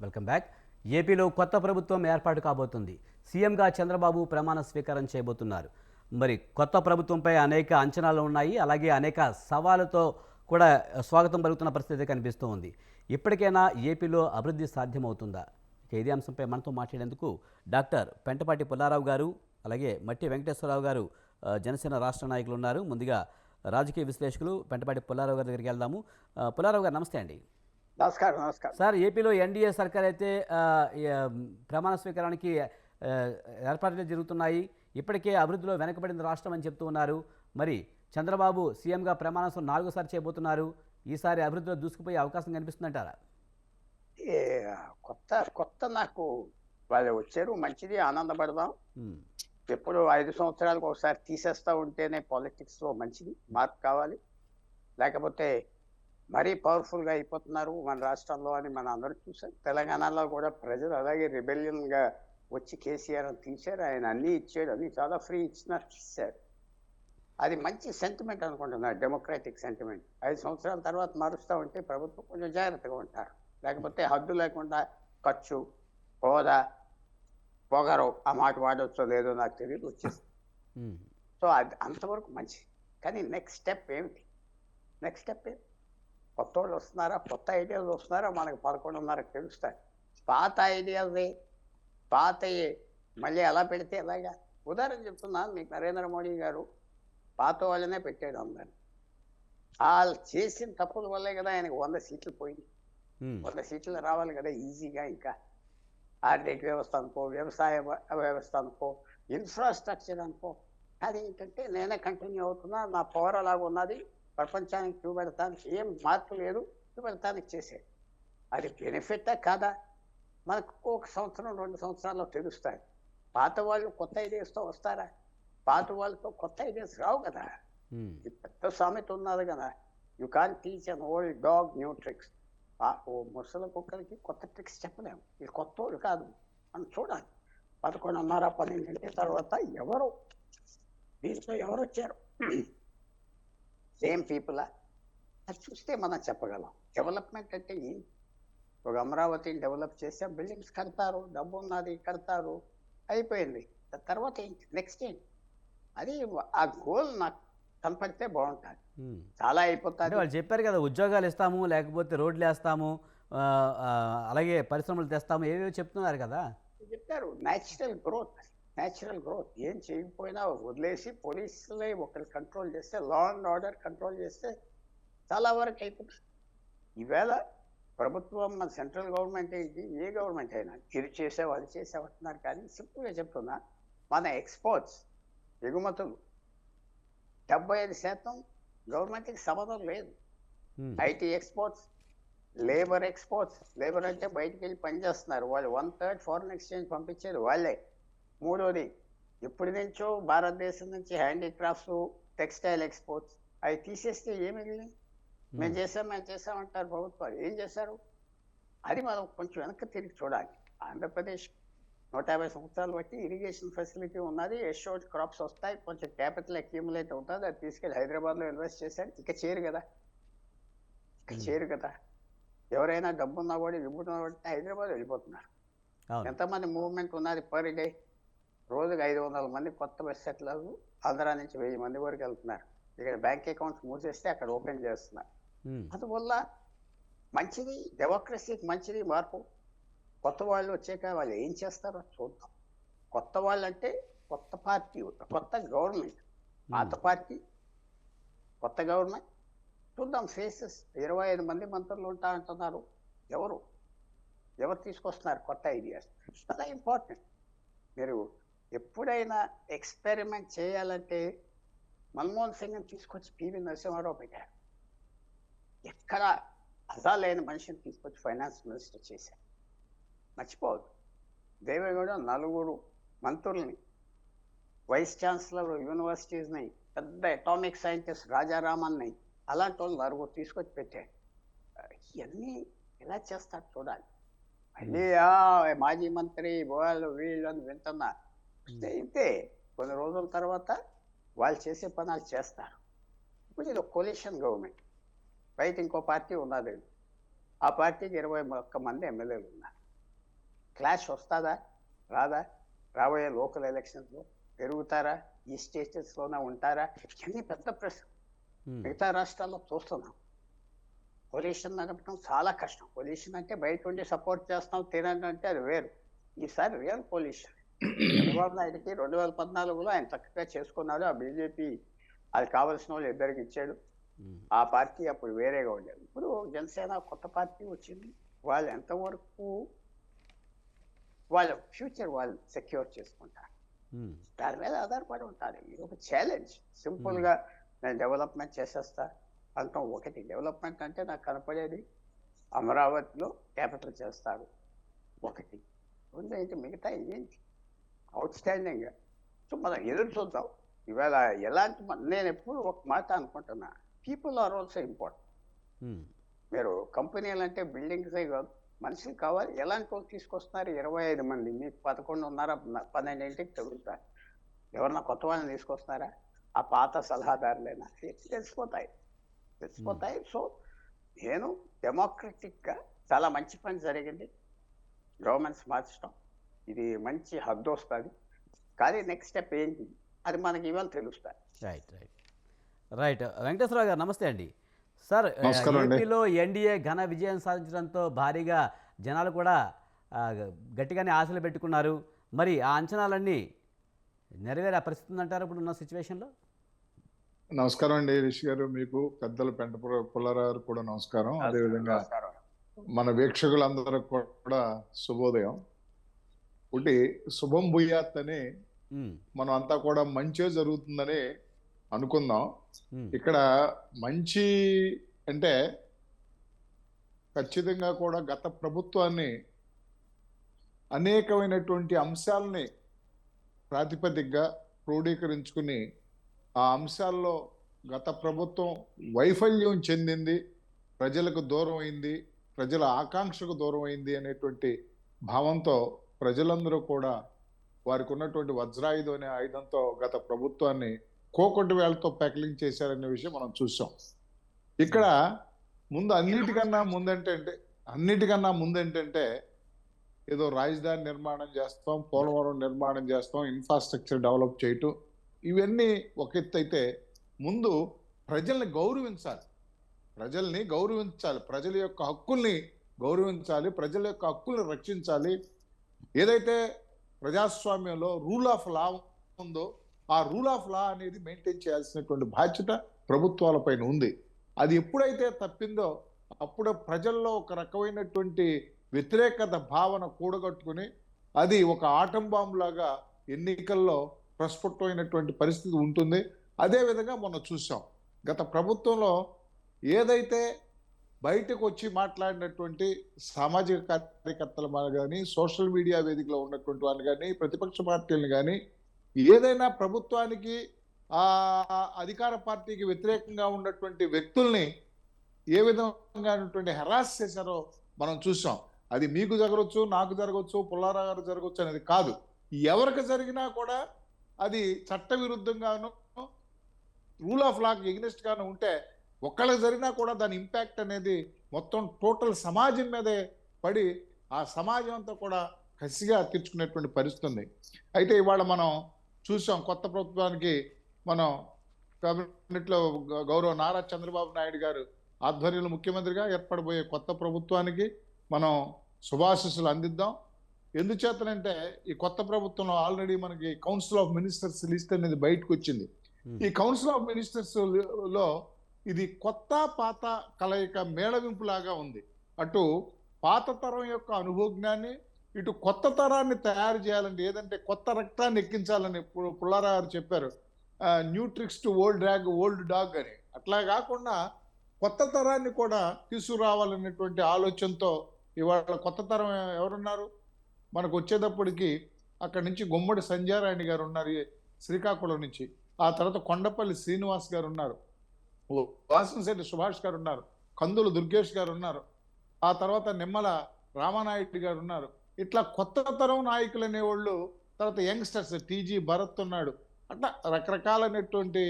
Welcome back. ఏపీలో కొత్త ప్రభుత్వం ఏర్పాటు కాబోతుంది. సీఎంగా చంద్రబాబు ప్రమాణ స్వీకారం చేయబోతున్నారు. మరి కొత్త ప్రభుత్వంపై అనేక అంచనాలు ఉన్నాయి. అలాగే అనేక సవాళ్లతో కూడా స్వాగతం పలుకుతున్న పరిస్థితి కనిపిస్తూ ఉంది. ఇప్పటికైనా ఏపీలో అభివృద్ధి సాధ్యమవుతుందా? ఇక ఇదే అంశంపై మనతో మాట్లాడేందుకు డాక్టర్ పెంటపాటి పుల్లారావు గారు, అలాగే మట్టి వెంకటేశ్వరరావు గారు జనసేన రాష్ట్ర నాయకులు ఉన్నారు. ముందుగా రాజకీయ విశ్లేషకులు పెంటపాటి పుల్లారావు గారి దగ్గరికి వెళ్దాము. పుల్లారావు గారు నమస్తే అండి. నమస్కారం. నమస్కారం సార్, ఏపీలో ఎన్డీఏ సర్కార్ అయితే ప్రమాణ స్వీకారానికి ఏర్పాట్లు జరుగుతున్నాయి. ఇప్పటికే అభివృద్ధిలో వెనకబడిన రాష్ట్రం అని చెప్తూ ఉన్నారు. మరి చంద్రబాబు సీఎంగా ప్రమాణం 4సారి చేయబోతున్నారు. ఈసారి అభివృద్ధిలో దూసుకుపోయే అవకాశం కనిపిస్తుందంటారా? కొత్త కొత్త నాకు వాళ్ళు వచ్చారు, మంచిది, ఆనందపడదాం. ఎప్పుడు 5 సంవత్సరాలకు ఒకసారి తీసేస్తా ఉంటేనే పాలిటిక్స్లో మంచిది, మార్పు కావాలి. లేకపోతే మరీ పవర్ఫుల్గా అయిపోతున్నారు మన రాష్ట్రంలో అని మనం అందరూ చూసాం. తెలంగాణలో కూడా ప్రజలు అలాగే రిబెలియన్గా వచ్చి కేసీఆర్ అని తీశారు. ఆయన అన్నీ ఇచ్చాడు, అన్నీ చాలా ఫ్రీ ఇచ్చినారు, ఇచ్చారు. అది మంచి సెంటిమెంట్ అనుకుంటున్నారు, డెమోక్రాటిక్ సెంటిమెంట్. 5 సంవత్సరాల తర్వాత మారుస్తూ ఉంటే ప్రభుత్వం కొంచెం జాగ్రత్తగా ఉంటారు. లేకపోతే హద్దు లేకుండా ఖర్చు, హోదా, పొగరు, ఆ మాట వాడవచ్చో లేదో నాకు తెలియదు, వచ్చేస్తుంది. సో అది అంతవరకు మంచిది. కానీ నెక్స్ట్ స్టెప్ ఏమిటి? నెక్స్ట్ స్టెప్ ఏమిటి? కొత్త వాళ్ళు వస్తున్నారా, కొత్త ఐడియాలు వస్తున్నారా, మనకు 11:30 తెలుస్తాయి. పాత ఐడియాలే పాతయే మళ్ళీ ఎలా పెడితే ఎలాగా? ఉదాహరణ చెప్తున్నాను మీకు. నరేంద్ర మోడీ గారు పాత వాళ్ళనే పెట్టాడు అందరిని. వాళ్ళు చేసిన తప్పుల వల్లే కదా ఆయనకు 100 సీట్లు పోయింది. 100 సీట్లు రావాలి కదా ఈజీగా. ఇంకా ఆర్థిక వ్యవస్థ అనుకో, వ్యవసాయ వ్యవస్థ అనుకో, ఇన్ఫ్రాస్ట్రక్చర్ అనుకో. అది ఏంటంటే నేనే కంటిన్యూ అవుతున్నా, నా పవర్ అలాగ ఉన్నది, ప్రపంచానికి చూపెడతానికి ఏం మార్పు లేదు, చూపెడతానికి చేసేది. అది బెనిఫిటా కాదా మనకు 1 సంవత్సరం 2 సంవత్సరాల్లో తెలుస్తాయి. పాత వాళ్ళు కొత్త ఐడియాస్తో వస్తారా? పాత వాళ్ళతో కొత్త ఐడియాస్ రావు కదా. ఈ పెద్ద సామెత ఉన్నది కదా, you can teach an old dog new tricks. ఓ ముసలి కుక్కలకి కొత్త ట్రిక్స్ చెప్పలేము. ఇది కొత్త వాళ్ళు కాదు అని చూడాలి. 11:30 12 తర్వాత ఎవరు దీంట్లో ఎవరు వచ్చారు, సేమ్ పీపులా, అది చూస్తే మనం చెప్పగలం. డెవలప్మెంట్ అంటే ఏంటి? ఒక అమరావతిని డెవలప్ చేస్తే బిల్డింగ్స్ కడతారు, డబ్బు ఉన్నది, కడతారు, అయిపోయింది. తర్వాత ఏంటి? నెక్స్ట్ ఏంటి? అది ఆ గోల్ నాకు కనపడితే బాగుంటుంది. చాలా అయిపోతుంది. వాళ్ళు చెప్పారు కదా, ఉద్యోగాలు ఇస్తాము, లేకపోతే రోడ్లు వేస్తాము, అలాగే పరిశ్రమలు తెస్తాము, ఏవేవో చెప్తున్నారు కదా. చెప్పారు న్యాచురల్ గ్రోత్. ఏం చేయకపోయినా వదిలేసి పోలీసులే ఒకరు కంట్రోల్ చేస్తే, లా అండ్ ఆర్డర్ కంట్రోల్ చేస్తే చాలా వరకు అయిపోతుంది. ఈవేళ ప్రభుత్వం, మన సెంట్రల్ గవర్నమెంట్ ఇది, ఏ గవర్నమెంట్ అయినా ఇది చేసావు అది చేసావు అంటున్నారు. కానీ సింపుల్గా చెప్తున్నా, మన ఎక్స్పోర్ట్స్, ఎగుమతులు 75% గవర్నమెంట్కి సంబంధం లేదు. IT exports, labour exports. Labour అంటే బయటికి వెళ్ళి పనిచేస్తున్నారు వాళ్ళు. 1/3 ఫారిన్ ఎక్స్చేంజ్ పంపించేది వాళ్ళే. మూడోది, ఎప్పటి నుంచో భారతదేశం నుంచి హ్యాండీక్రాఫ్ట్స్, టెక్స్టైల్ ఎక్స్పోర్ట్స్. అవి తీసేస్తే ఏమి మిగిలింది? మేము చేసామంటారు ప్రభుత్వాలు. ఏం చేశారు? అది మనం కొంచెం వెనక్కి తిరిగి చూడాలి. ఆంధ్రప్రదేశ్ 150 సంవత్సరాలు బట్టి ఇరిగేషన్ ఫెసిలిటీ ఉన్నది, ఎష్యూర్డ్ క్రాప్స్ వస్తాయి, కొంచెం క్యాపిటల్ అక్యూములేట్ అవుతుంది. అది తీసుకెళ్ళి హైదరాబాద్లో ఇన్వెస్ట్ చేశారు. ఇక చేరు కదా. ఎవరైనా డబ్బున్నా కూడా విభూతున్నా కూడా హైదరాబాద్ వెళ్ళిపోతున్నారు. ఎంతమంది మూవ్మెంట్ ఉన్నది పర్ డే? రోజుకి 500 మంది కొత్త బస్ సెట్లర్లు ఆంధ్రా నుంచి 1000 మంది వరకు వెళ్తున్నారు. ఇక్కడ బ్యాంక్ అకౌంట్స్ మూసేస్తే అక్కడ ఓపెన్ చేస్తున్నారు. అందువల్ల మంచిది, డెమోక్రసీకి మంచిది మార్పు. కొత్త వాళ్ళు వచ్చాక వాళ్ళు ఏం చేస్తారో చూద్దాం. కొత్త వాళ్ళు అంటే కొత్త పార్టీ, కొత్త గవర్నమెంట్. పాత పార్టీ, కొత్త గవర్నమెంట్. చూద్దాం ఫేసెస్. 25 మంది మంత్రులు ఉంటా అంటున్నారు. ఎవరు తీసుకొస్తున్నారు కొత్త ఐడియాస్? చాలా ఇంపార్టెంట్. మీరు ఎప్పుడైనా ఎక్స్పెరిమెంట్ చేయాలంటే మన్మోహన్ సింగ్ని తీసుకొచ్చి పివి నరసింహారావు పెట్టారు. ఎక్కడ అదా లేని మనిషిని తీసుకొచ్చి ఫైనాన్స్ మినిస్టర్ చేశారు. మర్చిపోవద్దు. దేవేగౌడ 4 మంత్రుల్ని, వైస్ ఛాన్సలర్ యూనివర్సిటీస్ని, పెద్ద అటామిక్ సైంటిస్ట్ రాజారామన్ని, అలాంటి వాళ్ళు 4 తీసుకొచ్చి పెట్టాడు. ఇవన్నీ ఎలా చేస్తారు చూడాలి. మళ్ళీ మాజీ మంత్రి వాళ్ళు వీళ్ళు అని వింటున్నా అయితే కొన్ని రోజుల తర్వాత వాళ్ళు చేసే పనులు చేస్తారు. ఇప్పుడు ఇది కొలిషన్ గవర్నమెంట్. బయట ఇంకో పార్టీ ఉన్నది. ఆ పార్టీకి 21 మంది ఎమ్మెల్యేలు ఉన్నారు. క్లాష్ వస్తుందా రాదా? రాబోయే లోకల్ ఎలక్షన్స్లో పెరుగుతారా? ఈ స్టేటస్లోనే ఉంటారా? ఇవన్నీ పెద్ద ప్రశ్న. మిగతా రాష్ట్రాల్లో చూస్తున్నాం. పొల్యూషన్ నడపడం చాలా కష్టం. పొల్యూషన్ అంటే బయట ఉండి సపోర్ట్ చేస్తాం తినండి అంటే అది వేరు. ఈసారి రియల్ పొల్యూషన్. చంద్రబాబు నాయుడికి 2014లో ఆయన చక్కగా చేసుకున్నాడు. ఆ బీజేపీ అది కావాల్సిన వాళ్ళు ఇద్దరికి ఇచ్చాడు. ఆ పార్టీ అప్పుడు వేరేగా ఉండేది. ఇప్పుడు జనసేన కొత్త పార్టీ వచ్చింది. వాళ్ళు ఎంతవరకు వాళ్ళ ఫ్యూచర్ వాళ్ళు సెక్యూర్ చేసుకుంటారు దాని మీద ఆధారపడి ఉంటారు. ఇది ఒక ఛాలెంజ్. సింపుల్గా నేను డెవలప్మెంట్ చేసేస్తా అంటాం. ఒకటి డెవలప్మెంట్ అంటే నాకు కనపడేది అమరావతిలో క్యాపిటల్ చేస్తారు ఒకటి. రెండు ఏంటి మిగతా ఏంటి అవుట్ స్టాండింగ్. సో మనం ఎదురు చూద్దాం. ఇవాళ ఎలాంటి నేను ఎప్పుడు ఒక మాట అనుకుంటున్నా, పీపుల్ ఆర్ ఆల్సో ఇంపార్టెంట్. మీరు కంపెనీలు అంటే బిల్డింగ్సే కాదు, మనుషులు కావాలి. ఎలాంటి వాళ్ళు తీసుకొస్తున్నారు? 25 మంది, మీకు 11:30 12ంటికి తగులుతారు. ఎవరన్నా కొత్త వాళ్ళని తీసుకొస్తున్నారా? ఆ పాత సలహాదారులైనా తెలిసిపోతాయి. సో నేను డెమోక్రటిక్గా చాలా మంచి పని జరిగింది గవర్నమెంట్స్ మార్చడం. ఇది మంచి హద్దు వస్తుంది. కానీ నెక్స్ట్ స్టెప్ ఏంటి అది మనకి ఇవాళ తెలుస్తుంది. రైట్. వెంకటేశ్వరరావు గారు నమస్తే అండి. సార్, ఏపీలో ఎన్డీఏ ఘన విజయం సాధించడంతో భారీగా జనాలు కూడా గట్టిగానే ఆశలు పెట్టుకున్నారు. మరి ఆ అంచనాలన్నీ నెరవేరే పరిస్థితి ఉందంటారు ఇప్పుడు ఉన్న సిచ్యువేషన్లో? నమస్కారం అండి రిషి గారు, మీకు పెద్దలు పెంట పుల్లారావు కూడా నమస్కారం. అదేవిధంగా మన వీక్షకులందరూ కూడా శుభోదయం. ఒకటి శుభం భూయాత్ అని మనం అంతా కూడా మంచే జరుగుతుందని అనుకుందాం. ఇక్కడ మంచి అంటే ఖచ్చితంగా కూడా గత ప్రభుత్వాన్ని అనేకమైనటువంటి అంశాలని ప్రాతిపదికగా క్రోడీకరించుకుని ఆ అంశాల్లో గత ప్రభుత్వం వైఫల్యం చెందింది, ప్రజలకు దూరం అయింది, ప్రజల ఆకాంక్షకు దూరం అయింది అనేటువంటి భావంతో ప్రజలందరూ కూడా వారికి ఉన్నటువంటి వజ్రాయుధం అనే ఆయుధంతో గత ప్రభుత్వాన్ని కోకొట్టి వేళ్లతో ప్యాకిలింగ్ చేశారనే విషయం మనం చూసాం. ఇక్కడ ముందు అన్నిటికన్నా ముందేంటంటే ఏదో రాజధాని నిర్మాణం చేస్తాం, పోలవరం నిర్మాణం చేస్తాం, ఇన్ఫ్రాస్ట్రక్చర్ డెవలప్ చేయటం, ఇవన్నీ ఒక ఎత్తు అయితే ముందు ప్రజల్ని గౌరవించాలి. ప్రజల యొక్క హక్కుల్ని గౌరవించాలి, ప్రజల యొక్క హక్కుల్ని రక్షించాలి. ఏదైతే ప్రజాస్వామ్యంలో రూల్ ఆఫ్ లా ఉందో ఆ రూల్ ఆఫ్ లా అనేది మెయింటైన్ చేయాల్సినటువంటి బాధ్యత ప్రభుత్వాలపైన ఉంది. అది ఎప్పుడైతే తప్పిందో అప్పుడు ప్రజల్లో ఒక రకమైనటువంటి వ్యతిరేకత భావన కూడగట్టుకుని అది ఒక ఆటం బాంబు లాగా ఎన్నికల్లో ప్రస్ఫుటమైనటువంటి పరిస్థితి ఉంటుంది. అదేవిధంగా మనం చూసాం గత ప్రభుత్వంలో ఏదైతే బయటకు వచ్చి మాట్లాడినటువంటి సామాజిక కార్యకర్తలు కానీ, సోషల్ మీడియా వేదికలో ఉన్నటువంటి వాళ్ళు కానీ, ప్రతిపక్ష పార్టీలను కానీ ఏదైనా ప్రభుత్వానికి అధికార పార్టీకి వ్యతిరేకంగా ఉన్నటువంటి వ్యక్తుల్ని ఏ విధంగా హెరాస్ చేశారో మనం చూసాం. అది మీకు జరగవచ్చు, నాకు జరగవచ్చు, పుల్లారావు గారు జరగవచ్చు అనేది కాదు. ఎవరికి జరిగినా కూడా అది చట్ట విరుద్ధంగాను రూల్ ఆఫ్ లాకి ఎగ్నెస్ట్ గాను ఉంటే ఒక్కళ్ళకి జరిగినా కూడా దాని ఇంపాక్ట్ అనేది మొత్తం టోటల్ సమాజం మీదే పడి ఆ సమాజం అంతా కూడా కసిగా తీర్చుకునేటువంటి పరిస్థితి ఉంది. అయితే ఇవాళ మనం చూసాం కొత్త ప్రభుత్వానికి మనం కేబినెట్లో గౌరవ నారా చంద్రబాబు నాయుడు గారు ఆధ్వర్యంలో ముఖ్యమంత్రిగా ఏర్పడబోయే కొత్త ప్రభుత్వానికి మనం శుభాశీస్సులు అందిద్దాం. ఎందుచేతనంటే ఈ కొత్త ప్రభుత్వంలో ఆల్రెడీ మనకి కౌన్సిల్ ఆఫ్ మినిస్టర్స్ లిస్ట్ అనేది బయటకు వచ్చింది. ఈ కౌన్సిల్ ఆఫ్ మినిస్టర్స్ లో ఇది కొత్త పాత కలయిక మేళవింపు లాగా ఉంది. అటు పాత తరం యొక్క అనుభవజ్ఞాన్ని, ఇటు కొత్త తరాన్ని తయారు చేయాలంటే ఏదంటే కొత్త రక్తాన్ని ఎక్కించాలని పుల్లారావు గారు చెప్పారు, new tricks to old dog అని. అట్లా కాకుండా కొత్త తరాన్ని కూడా తీసుకురావాలనేటువంటి ఆలోచనతో ఇవాళ కొత్త తరం ఎవరున్నారు మనకు వచ్చేటప్పటికి అక్కడి నుంచి గుమ్మడి సంధ్యారాణి గారు ఉన్నారు శ్రీకాకుళం నుంచి, ఆ తర్వాత కొండపల్లి శ్రీనివాస్ గారు ఉన్నారు, వాసనశెట్టి సుభాష్ గారు ఉన్నారు, కందులు దుర్గేష్ గారు ఉన్నారు, ఆ తర్వాత నిమ్మల రామానాయుడు గారు ఉన్నారు. ఇట్లా కొత్త తరం నాయకులు అనేవాళ్ళు, తర్వాత యంగ్స్టర్స్ టీజీ భరత్ ఉన్నాడు. అట్లా రకరకాలైనటువంటి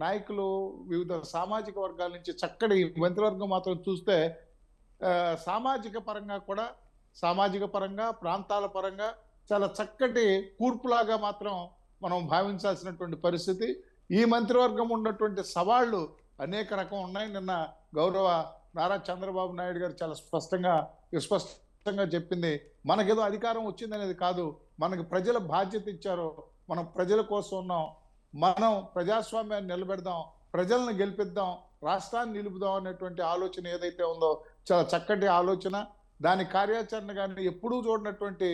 నాయకులు వివిధ సామాజిక వర్గాల నుంచి చక్కటి మంత్రివర్గం మాత్రం చూస్తే సామాజిక పరంగా కూడా సామాజిక పరంగా, ప్రాంతాల పరంగా చాలా చక్కటి కూర్పులాగా మాత్రం మనం భావించాల్సినటువంటి పరిస్థితి. ఈ మంత్రివర్గం ఉన్నటువంటి సవాళ్లు అనేక రకం ఉన్నాయి. నిన్న గౌరవ నారా చంద్రబాబు నాయుడు గారు చాలా విస్పష్టంగా చెప్పింది, మనకేదో అధికారం వచ్చిందనేది కాదు, మనకు ప్రజల బాధ్యత ఇచ్చారో, మనం ప్రజల కోసం ఉన్నాం, మనం ప్రజాస్వామ్యాన్ని నిలబెడదాం, ప్రజలను గెలిపిద్దాం, రాష్ట్రాన్ని నిలుపుదాం అనేటువంటి ఆలోచన ఏదైతే ఉందో చాలా చక్కటి ఆలోచన. దాని కార్యాచరణ కానీ ఎప్పుడూ చూడనటువంటి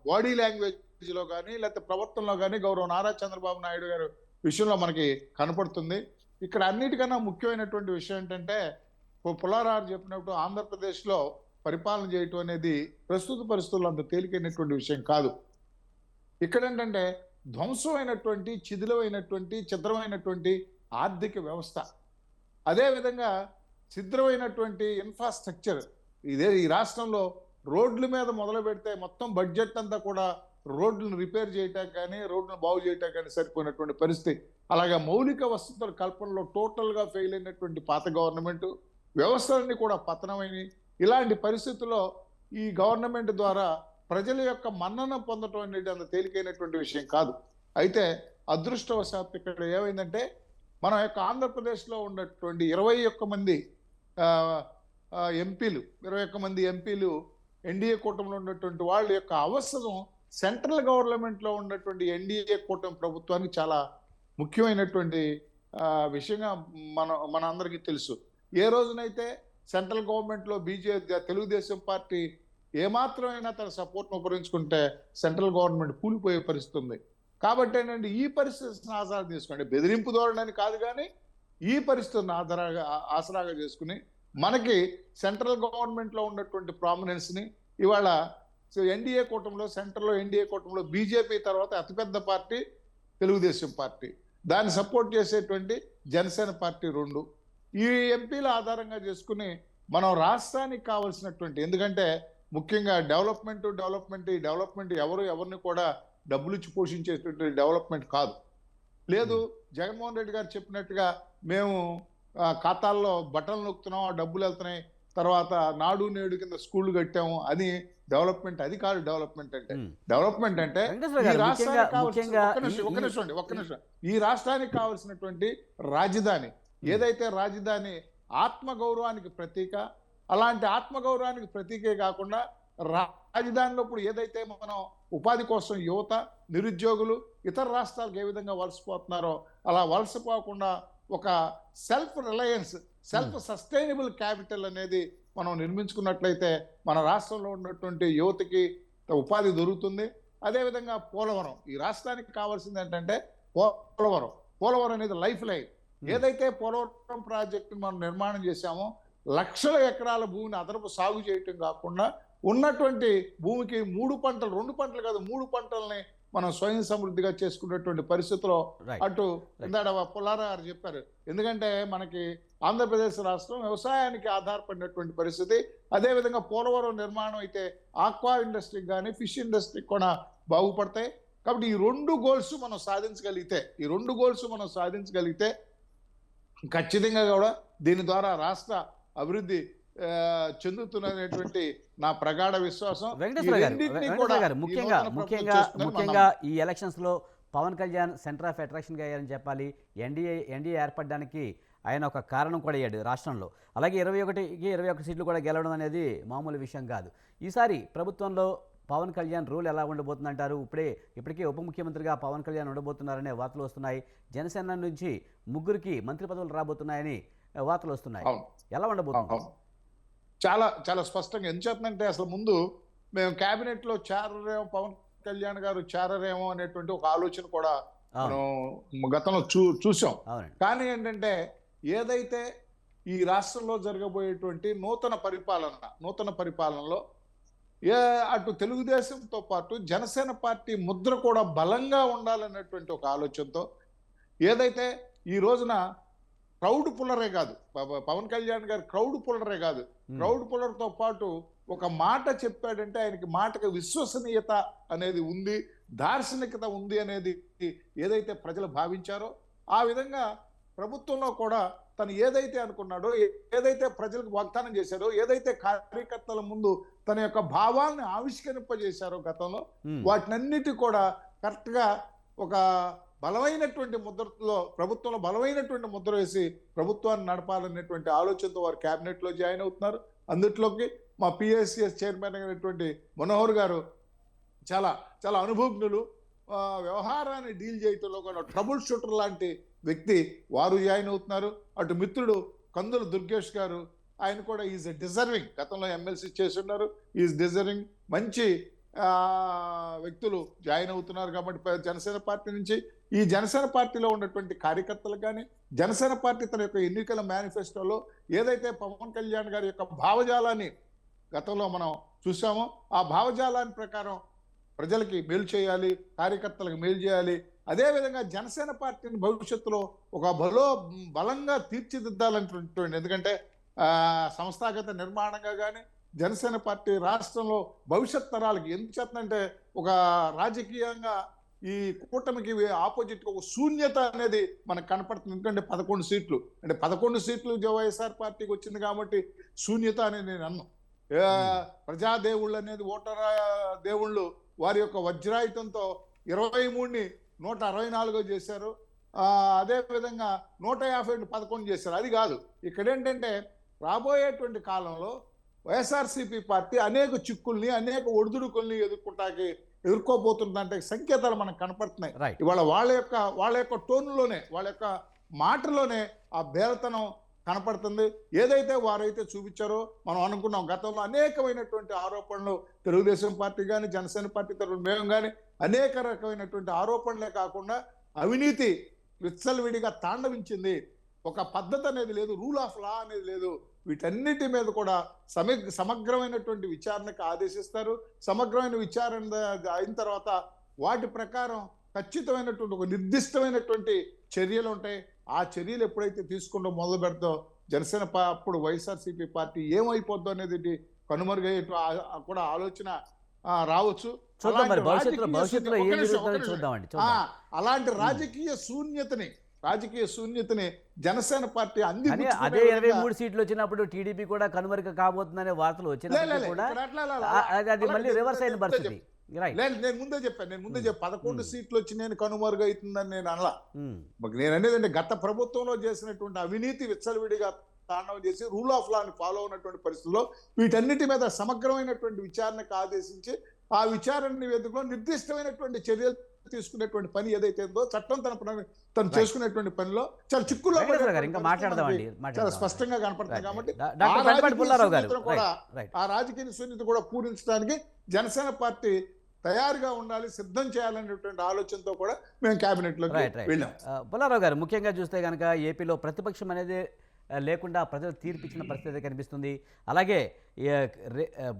బాడీ లాంగ్వేజ్లో కానీ లేకపోతే ప్రవర్తనలో కానీ గౌరవ నారా చంద్రబాబు నాయుడు గారు విషయంలో మనకి కనపడుతుంది. ఇక్కడ అన్నిటికన్నా ముఖ్యమైనటువంటి విషయం ఏంటంటే, పుల్లారావు చెప్పినట్టు ఆంధ్రప్రదేశ్లో పరిపాలన చేయటం అనేది ప్రస్తుత పరిస్థితుల్లో అంత తేలికైనటువంటి విషయం కాదు. ఇక్కడ ఏంటంటే ధ్వంసమైనటువంటి, చిదిలమైనటువంటి, చిద్రమైనటువంటి ఆర్థిక వ్యవస్థ, అదేవిధంగా ఛిద్రమైనటువంటి ఇన్ఫ్రాస్ట్రక్చర్. ఈ రాష్ట్రంలో రోడ్ల మీద మొదలు పెడితే మొత్తం బడ్జెట్ అంతా కూడా రోడ్లను రిపేర్ చేయటం కానీ, రోడ్లను బాగు చేయటం కానీ సరిపోయినటువంటి పరిస్థితి. అలాగే మౌలిక వసతుల కల్పనలో టోటల్గా ఫెయిల్ అయినటువంటి పాత గవర్నమెంట్, వ్యవస్థలన్నీ కూడా పతనమైనవి. ఇలాంటి పరిస్థితుల్లో ఈ గవర్నమెంట్ ద్వారా ప్రజల యొక్క మన్నన పొందడం అనేది అంత తేలికైనటువంటి విషయం కాదు. అయితే అదృష్టవశాత్తు ఇక్కడ ఏమైందంటే, మన యొక్క ఆంధ్రప్రదేశ్లో ఉన్నటువంటి 21 మంది ఎంపీలు, 21 మంది ఎంపీలు ఎన్డీఏ కూటమిలో ఉన్నటువంటి వాళ్ళ యొక్క అవసరం సెంట్రల్ గవర్నమెంట్లో ఉన్నటువంటి ఎన్డీఏ కూటమి ప్రభుత్వానికి చాలా ముఖ్యమైనటువంటి విషయంగా మన అందరికీ తెలుసు. ఏ రోజునైతే సెంట్రల్ గవర్నమెంట్లో తెలుగుదేశం పార్టీ ఏమాత్రమైనా తన సపోర్ట్ను ఉపయోగించుకుంటే సెంట్రల్ గవర్నమెంట్ కూలిపోయే పరిస్థితి ఉంది. కాబట్టి ఏంటంటే ఈ పరిస్థితిని ఆసరా తీసుకోండి, బెదిరింపు ధోరణి కాదు, కానీ ఈ పరిస్థితిని ఆసరాగా చేసుకుని మనకి సెంట్రల్ గవర్నమెంట్లో ఉన్నటువంటి ప్రామినెన్స్ని ఇవాళ ఎన్డీఏ కూటమిలో, సెంట్రల్లో ఎన్డీఏ కూటమిలో బీజేపీ తర్వాత అతిపెద్ద పార్టీ తెలుగుదేశం పార్టీ, దాన్ని సపోర్ట్ చేసేటువంటి జనసేన పార్టీ 2. ఈ ఎంపీల ఆధారంగా చేసుకుని మనం రాష్ట్రానికి కావాల్సినటువంటి, ఎందుకంటే ముఖ్యంగా ఈ డెవలప్మెంట్ ఎవరిని కూడా డబ్బులు ఇచ్చి పోషించేటువంటి డెవలప్మెంట్ కాదు. లేదు, జగన్మోహన్ రెడ్డి గారు చెప్పినట్టుగా మేము ఖాతాల్లో బటన్లు నొక్కుతున్నాం, ఆ డబ్బులు వెళ్తున్నాయి, తర్వాత నాడు నేడు కింద స్కూళ్ళు కట్టాము అని డెవలప్మెంట్, అది కాదు డెవలప్మెంట్ అంటే. డెవలప్మెంట్ అంటే ఈ రాష్ట్రానికి కావాల్సిన ఈ రాష్ట్రానికి కావాల్సినటువంటి రాజధాని ఏదైతే, రాజధాని ఆత్మగౌరవానికి ప్రతీక. అలాంటి ఆత్మగౌరవానికి ప్రతీకే కాకుండా రాజధానిలో ఇప్పుడు ఏదైతే మనం ఉపాధి కోసం యువత, నిరుద్యోగులు ఇతర రాష్ట్రాలకు ఏ విధంగా వలసపోతున్నారో అలా వలసపోకుండా ఒక self Reliance, self sustainable capital అనేది మనం నిర్మించుకున్నట్లయితే మన రాష్ట్రంలో ఉన్నటువంటి యువతకి ఉపాధి దొరుకుతుంది. అదేవిధంగా పోలవరం, ఈ రాష్ట్రానికి కావాల్సింది ఏంటంటే పోలవరం అనేది లైఫ్ లైన్. ఏదైతే పోలవరం ప్రాజెక్టును మనం నిర్మాణం చేశామో, లక్షల ఎకరాల భూమిని అదనపు సాగు చేయటం కాకుండా ఉన్నటువంటి భూమికి 2 పంటలు కాదు 3 పంటల్ని మనం స్వయం సమృద్ధిగా చేసుకునేటువంటి పరిస్థితిలో అటు ఇందాక పుల్లారావు గారు చెప్పారు. ఎందుకంటే మనకి ఆంధ్రప్రదేశ్ రాష్ట్రం వ్యవసాయానికి ఆధారపడినటువంటి పరిస్థితి. అదేవిధంగా పోలవరం నిర్మాణం అయితే ఆక్వా ఇండస్ట్రీకి కానీ, ఫిష్ ఇండస్ట్రీకి కూడా బాగుపడతాయి. కాబట్టి ఈ 2 గోల్స్ మనం సాధించగలిగితే ఖచ్చితంగా కూడా దీని ద్వారా రాష్ట్ర అభివృద్ధి చెందుతున్నటువంటి నా ప్రగాఢ విశ్వాసం. వెంకటేశ్వర గారు ముఖ్యంగా ఈ ఎలక్షన్స్ లో Pawan Kalyan centre of attraction గా అయ్యారని చెప్పాలి. ఎన్డీఏ ఏర్పడడానికి ఆయన ఒక కారణం కూడా అయ్యాడు రాష్ట్రంలో. అలాగే 21కి 21 సీట్లు కూడా గెలవడం అనేది మామూలు విషయం కాదు. ఈసారి ప్రభుత్వంలో పవన్ కళ్యాణ్ రూల్ ఎలా ఉండబోతుందంటారు? ఇప్పటికే ఉప ముఖ్యమంత్రిగా పవన్ కళ్యాణ్ ఉండబోతున్నారనే వార్తలు వస్తున్నాయి. జనసేన నుంచి 3 మంత్రి పదవులు రాబోతున్నాయని వార్తలు వస్తున్నాయి. ఎలా ఉండబోతుంది? చాలా చాలా స్పష్టంగా ఎందుచేతంటే, అసలు ముందు మేము కేబినెట్ లో చేరరేమో, పవన్ కళ్యాణ్ గారు చేరరేమో అనేటువంటి ఒక ఆలోచన కూడా మనం గతంలో చూసాం. కానీ ఏంటంటే, ఏదైతే ఈ రాష్ట్రంలో జరగబోయేటువంటి నూతన పరిపాలనలో అటు తెలుగుదేశంతో పాటు జనసేన పార్టీ ముద్ర కూడా బలంగా ఉండాలనేటువంటి ఒక ఆలోచనతో, ఏదైతే ఈ రోజున క్రౌడ్ పుల్లరే కాదు, పవన్ కళ్యాణ్ గారు క్రౌడ్ పుల్లరే కాదు, క్రౌడ్ పుల్లర్తో పాటు ఒక మాట చెప్పాడంటే ఆయనకి మాటకి విశ్వసనీయత అనేది ఉంది, దార్శనికత ఉంది అనేది ఏదైతే ప్రజలు భావించారో ఆ విధంగా ప్రభుత్వంలో కూడా తను ఏదైతే అనుకున్నాడో, ఏదైతే ప్రజలకు వాగ్దానం చేశారో, ఏదైతే కార్యకర్తల ముందు తన యొక్క భావాల్ని ఆవిష్కరింపజేశారో గతంలో, వాటినన్నిటి కూడా కరెక్ట్గా ఒక బలమైనటువంటి ముద్రలో, ప్రభుత్వంలో బలమైనటువంటి ముద్ర వేసి ప్రభుత్వాన్ని నడపాలనేటువంటి ఆలోచనతో వారు క్యాబినెట్లో జాయిన్ అవుతున్నారు. అందులోకి మా పిఎస్సిఎస్ చైర్మన్ అయినటువంటి మనోహర్ గారు చాలా చాలా అనుభవజ్ఞులు, వ్యవహారాన్ని డీల్ చేయటంలో కూడా ట్రబుల్ షూటర్ లాంటి వ్యక్తి, వారు జాయిన్ అవుతున్నారు. అటు మిత్రుడు కందుల దుర్గేష్ గారు, ఆయన కూడా ఈజ్ డిజర్వింగ్, గతంలో ఎమ్మెల్సీ చేసి ఉన్నారు, ఈజ్ డిజర్వింగ్, మంచి వ్యక్తులు జాయిన్ అవుతున్నారు. కాబట్టి జనసేన పార్టీ నుంచి, ఈ జనసేన పార్టీలో ఉన్నటువంటి కార్యకర్తలు కానీ, జనసేన పార్టీ తన యొక్క ఎన్నికల మేనిఫెస్టోలో ఏదైతే పవన్ కళ్యాణ్ గారి యొక్క భావజాలాన్ని గతంలో మనం చూసామో, ఆ భావజాలాన్ని ప్రకారం ప్రజలకి మేలు చేయాలి, కార్యకర్తలకు మేలు చేయాలి, అదేవిధంగా జనసేన పార్టీని భవిష్యత్తులో ఒక బలంగా తీర్చిదిద్దాలనుకుంటుంది. ఎందుకంటే సంస్థాగత నిర్మాణంగా కానీ జనసేన పార్టీ రాష్ట్రంలో భవిష్యత్ తరాలకి ఎందుకు చెప్తుందంటే, ఒక రాజకీయంగా ఈ కూటమికి ఆపోజిట్ ఒక శూన్యత అనేది మనకు కనపడుతుంది. ఎందుకంటే 11 సీట్లు, అంటే 11 సీట్లు వైఎస్ఆర్ పార్టీకి వచ్చింది కాబట్టి శూన్యత అనేది నేను అన్నాను. ప్రజాదేవుళ్ళు అనేది ఓటర దేవుళ్ళు వారి యొక్క వజ్రాయుధంతో 23ని 164 చేశారు. అదేవిధంగా 150ని 11 చేశారు. అది కాదు, ఇక్కడ ఏంటంటే రాబోయేటువంటి కాలంలో వైఎస్ఆర్సీపీ పార్టీ అనేక చిక్కుల్ని, అనేక ఒడిదుడుకుల్ని ఎదుర్కోబోతుందంటే సంకేతాలు మనకు కనపడుతున్నాయి. ఇవాళ వాళ్ళ యొక్క టోన్లోనే, వాళ్ళ యొక్క మాటలోనే ఆ బేరతనం కనపడుతుంది. ఏదైతే వారైతే చూపించారో మనం అనుకున్నాం, గతంలో అనేకమైనటువంటి ఆరోపణలు తెలుగుదేశం పార్టీ కానీ జనసేన పార్టీ తరఫున మేము కానీ అనేక రకమైనటువంటి ఆరోపణలే కాకుండా అవినీతి విచ్చలవిడిగా తాండవించింది. ఒక పద్ధతి అనేది లేదు, రూల్ ఆఫ్ లా అనేది లేదు. వీటన్నిటి మీద కూడా సమగ్రమైనటువంటి విచారణకు ఆదేశిస్తారు. సమగ్రమైన విచారణ అయిన తర్వాత వాటి ప్రకారం ఖచ్చితమైనటువంటి ఒక నిర్దిష్టమైనటువంటి చర్యలు ఉంటాయి. ఆ చర్యలు ఎప్పుడైతే తీసుకుంటూ మొదలు పెడతాో జనసేన అప్పుడు వైఎస్ఆర్సీపీ పార్టీ ఏమైపోద్దో అనేది కనుమరుగయ్యే కూడా ఆలోచన రావచ్చు. అలాంటి రాజకీయ శూన్యతని జనసేన పార్టీ అదే 23 సీట్లు వచ్చినప్పుడు టీడీపీ కూడా కనుమరుగ కాబోతుందనే వార్తలు వచ్చినప్పుడు కూడా అది మళ్ళీ రివర్స్ అయిన పరిస్థితి. నేను ముందే చెప్పాను 11 సీట్లు వచ్చి నేను కనుమరుగు అవుతుందని నేను అనలా. నేను అనేది గత ప్రభుత్వంలో చేసినటువంటి అవినీతి విచ్చలవిడిగా తాండవం చేసి రూల్ ఆఫ్ లాని ఫాలో అయినటువంటి పరిస్థితుల్లో వీటన్నిటి మీద సమగ్రమైనటువంటి విచారణకు ఆదేశించి ఆ విచారణ నివేదికలో నిర్దిష్టమైనటువంటి చర్యలు తీసుకునేటువంటి పని ఏదైతే ఉందో, చట్టం తను చేసుకునేటువంటి పనిలో చాలా చిక్కుల్లో చాలా స్పష్టంగా కనపడుతుంది. కాబట్టి ఆ రాజకీయ శూన్యత కూడా పూరించడానికి జనసేన పార్టీ తయారుగా ఉండాలి, సిద్ధం చేయాలనేటువంటి ఆలోచనతో కూడా మేము క్యాబినెట్లోకి వెళ్ళాం. పుల్లారావు గారు, ముఖ్యంగా చూస్తే కనుక ఏపీలో ప్రతిపక్షం అనేది లేకుండా ప్రజలు తీర్పిచ్చిన పరిస్థితి కనిపిస్తుంది. అలాగే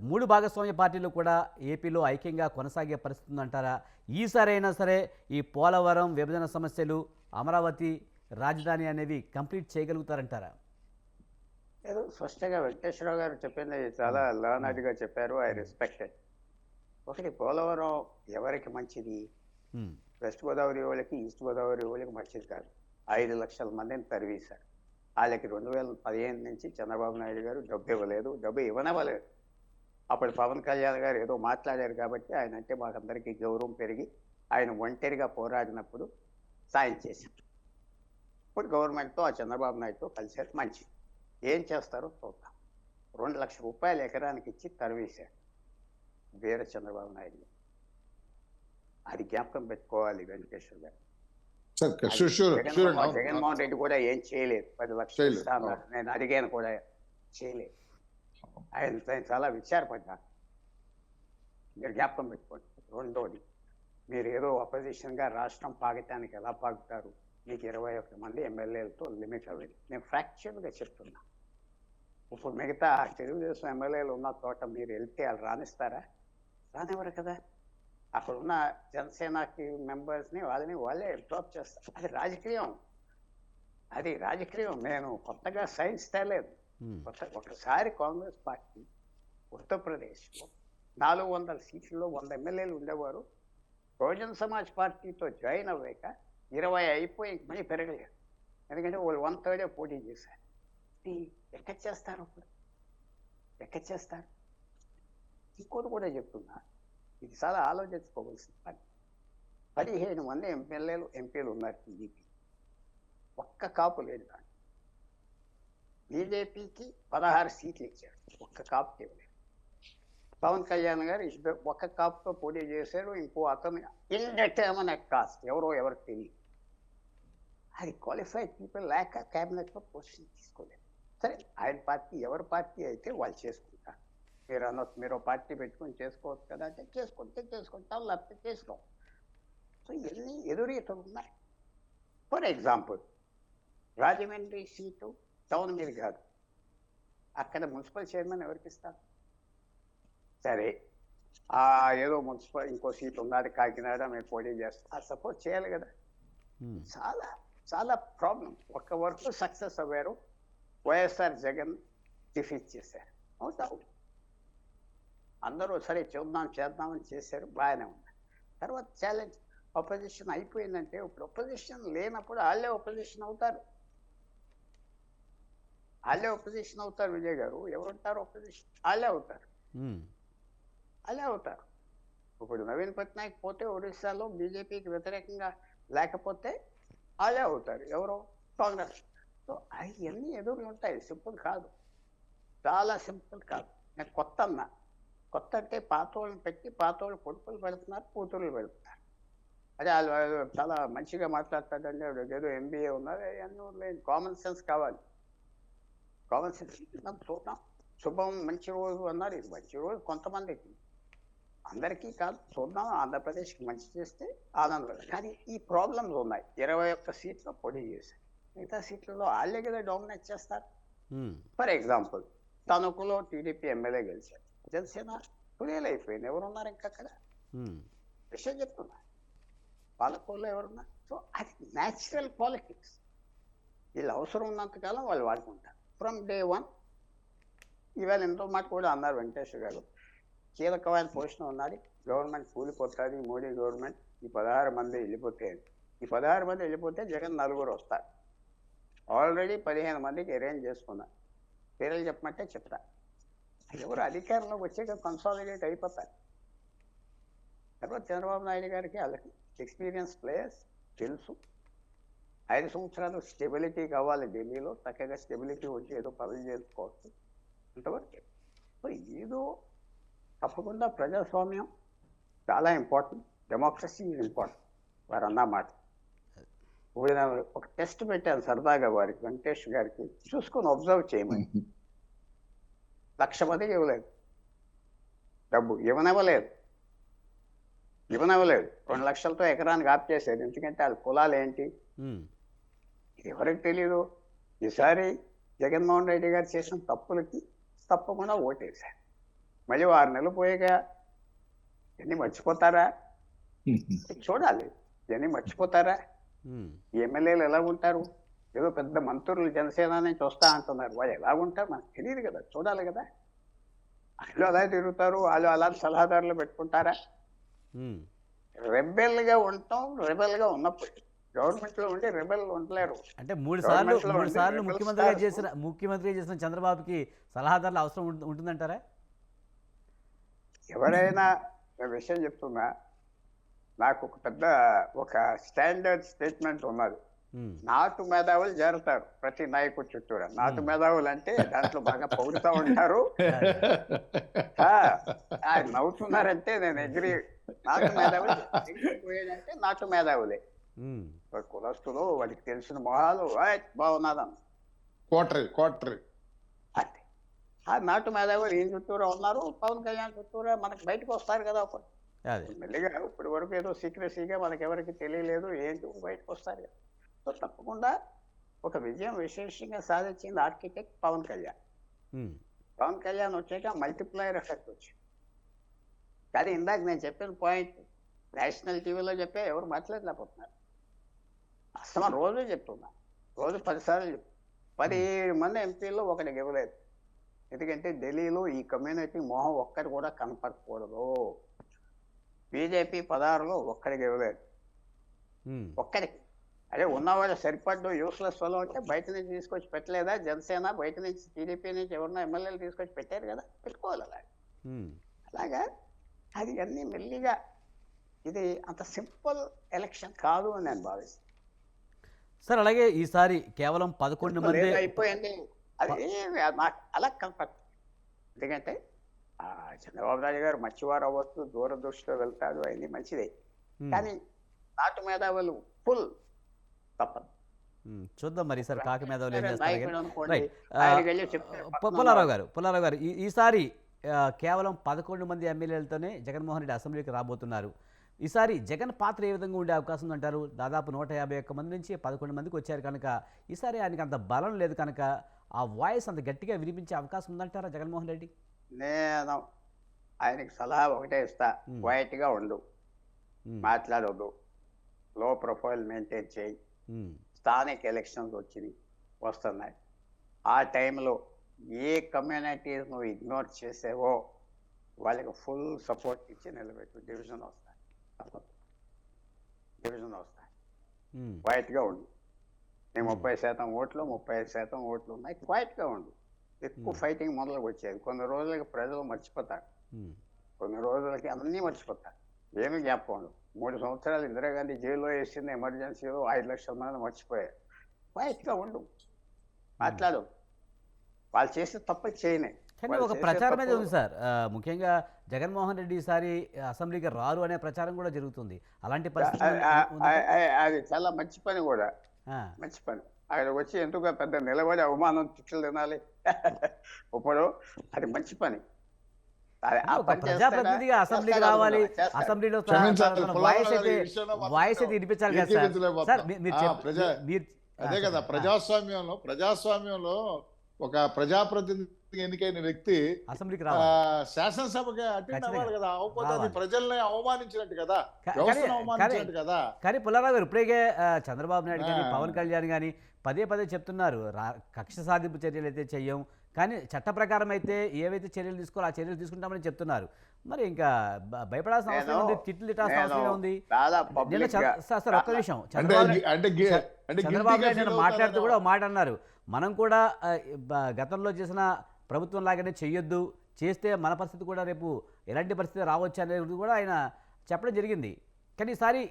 3 భాగస్వామ్య పార్టీలు కూడా ఏపీలో ఐక్యంగా కొనసాగే పరిస్థితి ఉందంటారా? ఈసారైనా సరే ఈ పోలవరం, విభజన సమస్యలు, అమరావతి రాజధాని అనేవి కంప్లీట్ చేయగలుగుతారంటారా? ఏదో స్పష్టంగా వెంకటేశ్వరరావు గారు చెప్పింది చాలా లర్నర్డ్గా చెప్పారు. I respected. ఒకటి, పోలవరం ఎవరికి మంచిది? వెస్ట్ గోదావరి వాళ్ళకి, ఈస్ట్ గోదావరి వాళ్ళకి మంచిది కాదు. 5 లక్షల మందిని తరివేశారు. వాళ్ళకి 2015 నుంచి చంద్రబాబు నాయుడు గారు డబ్బు ఇవ్వలేదు, డబ్బు ఇవ్వనివ్వలేదు. అప్పుడు పవన్ కళ్యాణ్ గారు ఏదో మాట్లాడారు కాబట్టి ఆయన అంటే మాకందరికీ గౌరవం పెరిగి ఆయన ఒంటరిగా పోరాడినప్పుడు సాయం చేశారు. ఇప్పుడు గవర్నమెంట్తో ఆ చంద్రబాబు నాయుడుతో కలిసేది మంచిది. ఏం చేస్తారో చూద్దాం. 2 లక్షల రూపాయలు ఎకరానికి ఇచ్చి తరివేశారు వేరే చంద్రబాబు నాయుడు. అది జ్ఞాపకం పెట్టుకోవాలి వెంకటేశ్వర గారు. జగన్మోహన్ రెడ్డి కూడా ఏం చేయలేదు. 10 లక్షలు ఇస్తాను నేను అడిగాను కూడా చేయలేదు. ఆయన చాలా విచారపడ్డా. మీరు జ్ఞాపకం పెట్టుకోండి. రెండోది, మీరు ఏదో అపోజిషన్గా రాష్ట్రం పాగటానికి ఎలా పాగుతారు? మీకు 21 మంది ఎమ్మెల్యేలతో లిమిట్ అవ్వదు. నేను ఫ్రాక్చర్గా చెప్తున్నా. ఇప్పుడు మిగతా తెలుగుదేశం ఎమ్మెల్యేలు ఉన్న చోట మీరు వెళ్తే వాళ్ళు రానిస్తారా? రానివ్వరు కదా. అక్కడ ఉన్న జనసేనకి మెంబర్స్ని వాళ్ళే డ్రాప్ చేస్తారు. అది రాజకీయం. నేను కొత్తగా సైన్స్ తేలేదు. ఒకసారి కాంగ్రెస్ పార్టీ ఉత్తరప్రదేశ్లో 400 సీట్లలో 100 ఎమ్మెల్యేలు ఉండేవారు. బహుజన్ సమాజ్ పార్టీతో జాయిన్ అవ్వాక 20 అయిపోయి మళ్ళీ పెరగలేదు. ఎందుకంటే వాళ్ళు 1/3 పోటీ చేశారు. ఇది ఎక్కడ చేస్తారు ఇప్పుడు? ఎక్కడ చేస్తారు? ఇంకోటి కూడా చెప్తున్నా, ఇది చాలా ఆలోచించుకోవాల్సిన పని. 15 మంది ఎంపీలు ఉన్నారు టీడీపీ, ఒక్క కాపు లేదు దాంట్లో. బీజేపీకి 16 సీట్లు ఇచ్చారు, ఒక్క కాపుకి ఇవ్వలేదు. పవన్ కళ్యాణ్ గారు ఒక్క కాపుతో పోటీ చేశారు, ఇంకో అతను ఇండెటర్మినేట్ కాస్ట్, ఎవరికి తెలియదు. అది క్వాలిఫైడ్ పీపుల్ లేక క్యాబినెట్లో పొజిషన్ తీసుకోలేదు. సరే, ఆయన పార్టీ ఎవరి పార్టీ అయితే వాళ్ళు చేసుకుంటారు. మీరు అనొచ్చు, మీరు పార్టీ పెట్టుకొని చేసుకోవచ్చు కదా అంటే చేసుకుంటాం, లేకపోతే చేసుకోం. సో ఇవన్నీ ఎదురీతలు ఉన్నాయి. For example, Rajahmundry seat town మీద కాదు, అక్కడ మున్సిపల్ చైర్మన్ ఎవరికి ఇస్తారు? సరే, ఏదో మున్సిపల్ ఇంకో సీట్ ఉన్నది కాకినాడ, మీరు పోటీ చేస్తారు, సపోర్ట్ చేయాలి కదా. చాలా చాలా ప్రాబ్లం. ఒక్క వరకు సక్సెస్ అవ్వారు, వైఎస్ఆర్ జగన్ డిఫీట్ చేశారు. అవుతావు అందరూ సరే చేద్దామని చేశారు, బాగానే ఉంది. తర్వాత ఛాలెంజ్ అపోజిషన్ అయిపోయిందంటే, ఇప్పుడు అపోజిషన్ లేనప్పుడు వాళ్ళే అపోజిషన్ అవుతారు. విజయ్ గారు. ఎవరుంటారు అపోజిషన్? వాళ్ళే అవుతారు. ఇప్పుడు నవీన్ పట్నాయక్ పోతే ఒడిశాలో బీజేపీకి వ్యతిరేకంగా లేకపోతే వాళ్ళే అవుతారు. ఎవరో కాంగ్రెస్. సో అవన్నీ ఎదురు ఉంటాయి. సింపుల్ కాదు, చాలా సింపుల్ కాదు. నేను కొత్త అంటే పాతోళ్ళని పెట్టి పాతోళ్ళు కొడుకులు పెడుతున్నారు, కూతుర్లు పెడుతున్నారు. అదే వాళ్ళు చాలా మంచిగా మాట్లాడతాడండి, ఏదో ఎంబీఏ ఉన్నారు, అవన్నీ లేదు. కామన్ సెన్స్ కావాలి. కామన్ సెన్స్ చూద్దాం. శుభం మంచి రోజు అన్నారు, ఇది మంచి రోజు కొంతమందికి, అందరికీ కాదు. చూద్దాం, ఆంధ్రప్రదేశ్కి మంచి చేస్తే ఆనందం. కానీ ఈ ప్రాబ్లమ్స్ ఉన్నాయి. 21 సీట్లో పోటీ చేశారు, మిగతా సీట్లలో వాళ్ళే కదా డామినేట్ చేస్తారు. ఫర్ ఎగ్జాంపుల్, తణుకులో టీడీపీ ఎమ్మెల్యే గెలిచారు, జనసేన పులియలు అయిపోయింది. ఎవరున్నారు ఇంకా అక్కడ? విషయం చెప్తున్నా, పాలకోళ్ళు ఎవరున్నారు? సో అది న్యాచురల్ పాలిటిక్స్. వీళ్ళు అవసరం ఉన్నంతకాలం వాళ్ళు వాడుకుంటారు. ఫ్రమ్ డే 1 ఇవాళ ఎంతో మాట కూడా అన్నారు వెంకటేశ్వర గారు, కీలకమైన పొజిషన్ ఉన్నది, గవర్నమెంట్ కూలిపోతుంది, మోడీ గవర్నమెంట్. ఈ 16 మంది వెళ్ళిపోతే, జగన్ 4 వస్తారు. ఆల్రెడీ 15 మందికి అరేంజ్ చేసుకున్నారు. పేర్లు చెప్పమంటే చెప్తా. ఎవరు అధికారంలోకి వచ్చాక కన్సాలిడేట్ అయిపోతారు. తర్వాత చంద్రబాబు నాయుడు గారికి వాళ్ళకి ఎక్స్పీరియన్స్ ప్లేయర్స్ తెలుసు. 5 సంవత్సరాలు స్టెబిలిటీ కావాలి ఢిల్లీలో, చక్కగా స్టెబిలిటీ వచ్చి ఏదో పనులు చేసుకోవచ్చు అంతవరకు. సో ఏదో తప్పకుండా ప్రజాస్వామ్యం చాలా ఇంపార్టెంట్, డెమోక్రసీ ఈజ్ ఇంపార్టెంట్ వారు అన్నమాట. ఇప్పుడు నేను ఒక టెస్ట్ పెట్టాను సరదాగా వారికి, వెంకటేష్ గారికి, చూసుకొని అబ్జర్వ్ చేయమని. 1,00,000 మందికి ఇవ్వలేదు డబ్బు, ఇవ్వనివ్వలేదు. 2 లక్షలతో ఎకరానికి ఆప్ చేశారు. ఎందుకంటే వాళ్ళ కులాలు ఏంటి ఇది ఎవరికి తెలీదు. ఈసారి జగన్మోహన్ రెడ్డి గారు చేసిన తప్పులకి తప్పకుండా ఓటేశారు. మళ్ళీ 6 నెలలు పోయాక ఇవన్నీ మర్చిపోతారా? చూడాలి, ఇవన్నీ మర్చిపోతారా? ఈ ఎమ్మెల్యేలు ఎలా ఉంటారు? ఏదో పెద్ద మంత్రులు జనసేన నుంచి వస్తా అంటున్నారు, వాళ్ళు ఎలా ఉంటారు మనకు తెలియదు కదా, చూడాలి కదా. వాళ్ళు అలా తిరుగుతారు, వాళ్ళు అలాంటి సలహాదారులు పెట్టుకుంటారా? రెబెల్గా ఉంటాం. రెబెల్గా ఉన్నప్పుడు గవర్నమెంట్లో ఉండి రెబెల్ ఉండలేరు. అంటే మూడు సార్లు ముఖ్యమంత్రిగా చేసిన చంద్రబాబుకి సలహాదారుల అవసరం ఉంటుందంటారా? ఎవరైనా విషయం చెప్తున్నా, నాకు ఒక స్టాండర్డ్ స్టేట్మెంట్ ఉన్నది. నాటు మేధావులు చేరుతారు ప్రతి నాయకుడు చుట్టూరా. నాటు మేధావులు అంటే దాంట్లో బాగా పొగుడుతూ ఉంటారు. నవ్వుతున్నారంటే నేను ఎగ్రీ. నాటు మేధావులు పోయేదంటే నాటు మేధావులే. కులస్తులు వాడికి తెలిసిన మొహాలు బాగున్నదన్న కోటరీ అంటే ఆ నాటు మేధావులు ఏం చుట్టూరా ఉన్నారు. పవన్ కళ్యాణ్ చుట్టూరా మనకి బయటకు వస్తారు కదా ఒకటి మెల్లిగా. ఇప్పటి వరకు ఏదో సీక్రెసీగా మనకెవరికి తెలియలేదు, ఏంటి బయటకు వస్తారు కదా. సో తప్పకుండా ఒక విజయం విశేషంగా సాధించింది ఆర్కిటెక్ట్ పవన్ కళ్యాణ్. పవన్ కళ్యాణ్ వచ్చాక మల్టిప్లైయర్ ఎఫెక్ట్ వచ్చింది. కానీ ఇందాక నేను చెప్పిన పాయింట్ నేషనల్ టీవీలో చెప్పే ఎవరు మాట్లాడలేకపోతున్నారు. అసలు రోజు చెప్తున్నా, రోజు 10 సార్లు చెప్తున్నా. 17 మంది ఎంపీల్లో ఒకరికి ఇవ్వలేదు. ఎందుకంటే ఢిల్లీలో ఈ కమ్యూనిటీ మొహం ఒక్కటి కూడా కనపడకూడదు. బీజేపీ 16లో ఒక్కడికి ఇవ్వలేదు, ఒక్కడికి. అదే ఉన్నవాళ్ళు సరిపడ్డు యూస్లెస్ వాళ్ళు అంటే బయట నుంచి తీసుకొచ్చి పెట్టలేదా? జనసేన బయట నుంచి టీడీపీ నుంచి ఎవరన్నా ఎమ్మెల్యేలు తీసుకొచ్చి పెట్టారు కదా, పెట్టుకోవాలి అలాగే. అలాగా అది అన్నీ మెల్లిగా, ఇది అంత సింపుల్ ఎలక్షన్ కాదు అని నేను భావిస్తాను. సార్ అలాగే ఈసారి కేవలం 11 మంది అయిపోయింది అది నాకు అలా కనపడుతుంది. ఎందుకంటే చంద్రబాబు నాయుడు గారు మంచివారు అవ్వచ్చు, దూరదృష్టిలో వెళ్తాడు, అన్ని మంచిదే. కానీ నాటు మేధావులు ఫుల్ తప్పదు. చూద్దాం మరి ఈసారి కాకి మేధావులు ఏం చేస్తారు. నాయకుడు అనుకోండి, రైట్. ఆయనకి వెళ్ళి చెప్తే పుల్లారావు గారు ఈసారి కేవలం 11 మంది ఎమ్మెల్యేలతోనే జగన్మోహన్ రెడ్డి అసెంబ్లీకి రాబోతున్నారు. ఈసారి జగన్ పాత్ర ఏ విధంగా ఉండే అవకాశం ఉందంటారు? దాదాపు 151 మంది నుంచి 11 మందికి వచ్చారు కనుక ఈసారి ఆయనకి అంత బలం లేదు కనుక ఆ వాయిస్ అంత గట్టిగా వినిపించే అవకాశం ఉందంటారా జగన్మోహన్ రెడ్డి? నేను ఆయనకి సలహా ఒకటే ఇస్తా, క్వైట్గా ఉండు, మాట్లాడొద్దు, లో ప్రొఫైల్ మెయింటైన్ చేయి. స్థానిక ఎలక్షన్స్ వస్తున్నాయి, ఆ టైంలో ఏ కమ్యూనిటీస్ నువ్వు ఇగ్నోర్ చేసేవో వాళ్ళకి ఫుల్ సపోర్ట్ ఇచ్చి నిలబెట్టు. డివిజన్ వస్తాయి, క్వైట్గా ఉండు. నీ 30% ఓట్లు, 35% ఓట్లు ఉన్నాయి, క్వైట్గా ఉండు. ఎక్కువ ఫైటింగ్ మొదలుకు వచ్చేది. కొన్ని రోజులకి ప్రజలు మర్చిపోతారు, కొన్ని రోజులకి అన్నీ మర్చిపోతారు, ఏమీ జ్ఞాపకం ఉండదు. 3 సంవత్సరాలు ఇందిరాగాంధీ జైల్లో వేసింది ఎమర్జెన్సీలో 5 లక్షల మంది మర్చిపోయారు. క్వైట్గా ఉండు, మాట్లాడు, వాళ్ళు చేసే తప్పు చేయనే. కానీ ఒక ప్రచారం మీద ఉంది సార్, ముఖ్యంగా జగన్మోహన్ రెడ్డి ఈసారి అసెంబ్లీకి రారు అనే ప్రచారం కూడా జరుగుతుంది. అలాంటి పరిస్థితి అది చాలా మంచి పని కూడా, మంచి పని. ఆయన వచ్చి ఎందుకు పెద్ద నిలబడి అవమానం తిట్లు తినాలి? ఇప్పుడు అది మంచి పని. ప్రజాప్రతినిధిగా అసెంబ్లీకి రావాలి, అసెంబ్లీలో వాయిస్ అయితే వినిపించాలి కదా సార్. అదే కదా ప్రజాస్వామ్యంలో ఒక ప్రజాప్రతినిధి ఎన్నికైన వ్యక్తి అసెంబ్లీకి శాసనసభకి అటెండ్ అవ్వాలి కదా, అవ్వకపోతే ప్రజల్ని అవమానించినట్టు కదా, వ్యవస్థను అవమానించినట్టు కదా. కానీ పుల్లారావు గారు ఇప్పుడే చంద్రబాబు నాయుడు కానీ పవన్ కళ్యాణ్ కానీ పదే చెప్తున్నారు, కక్ష సాధింపు చర్యలు అయితే చెయ్యం, కానీ చట్ట ప్రకారం అయితే ఏవైతే చర్యలు తీసుకోవాలో ఆ చర్యలు తీసుకుంటామని చెప్తున్నారు. మరి ఇంకా భయపడాల్సిన అవసరం ఉంది, తిట్లు తిట్టాల్సిన అవసరం ఉంది. సార్ ఒక్క విషయం, చంద్రబాబు నాయుడు మాట్లాడుతూ కూడా ఒక మాట అన్నారు, మనం కూడా గతంలో చేసిన ప్రభుత్వం లాగానే చెయ్యొద్దు, చేస్తే మన పరిస్థితి కూడా రేపు ఎలాంటి పరిస్థితి రావచ్చు అనేది కూడా ఆయన చెప్పడం జరిగింది. కానీ ఈసారి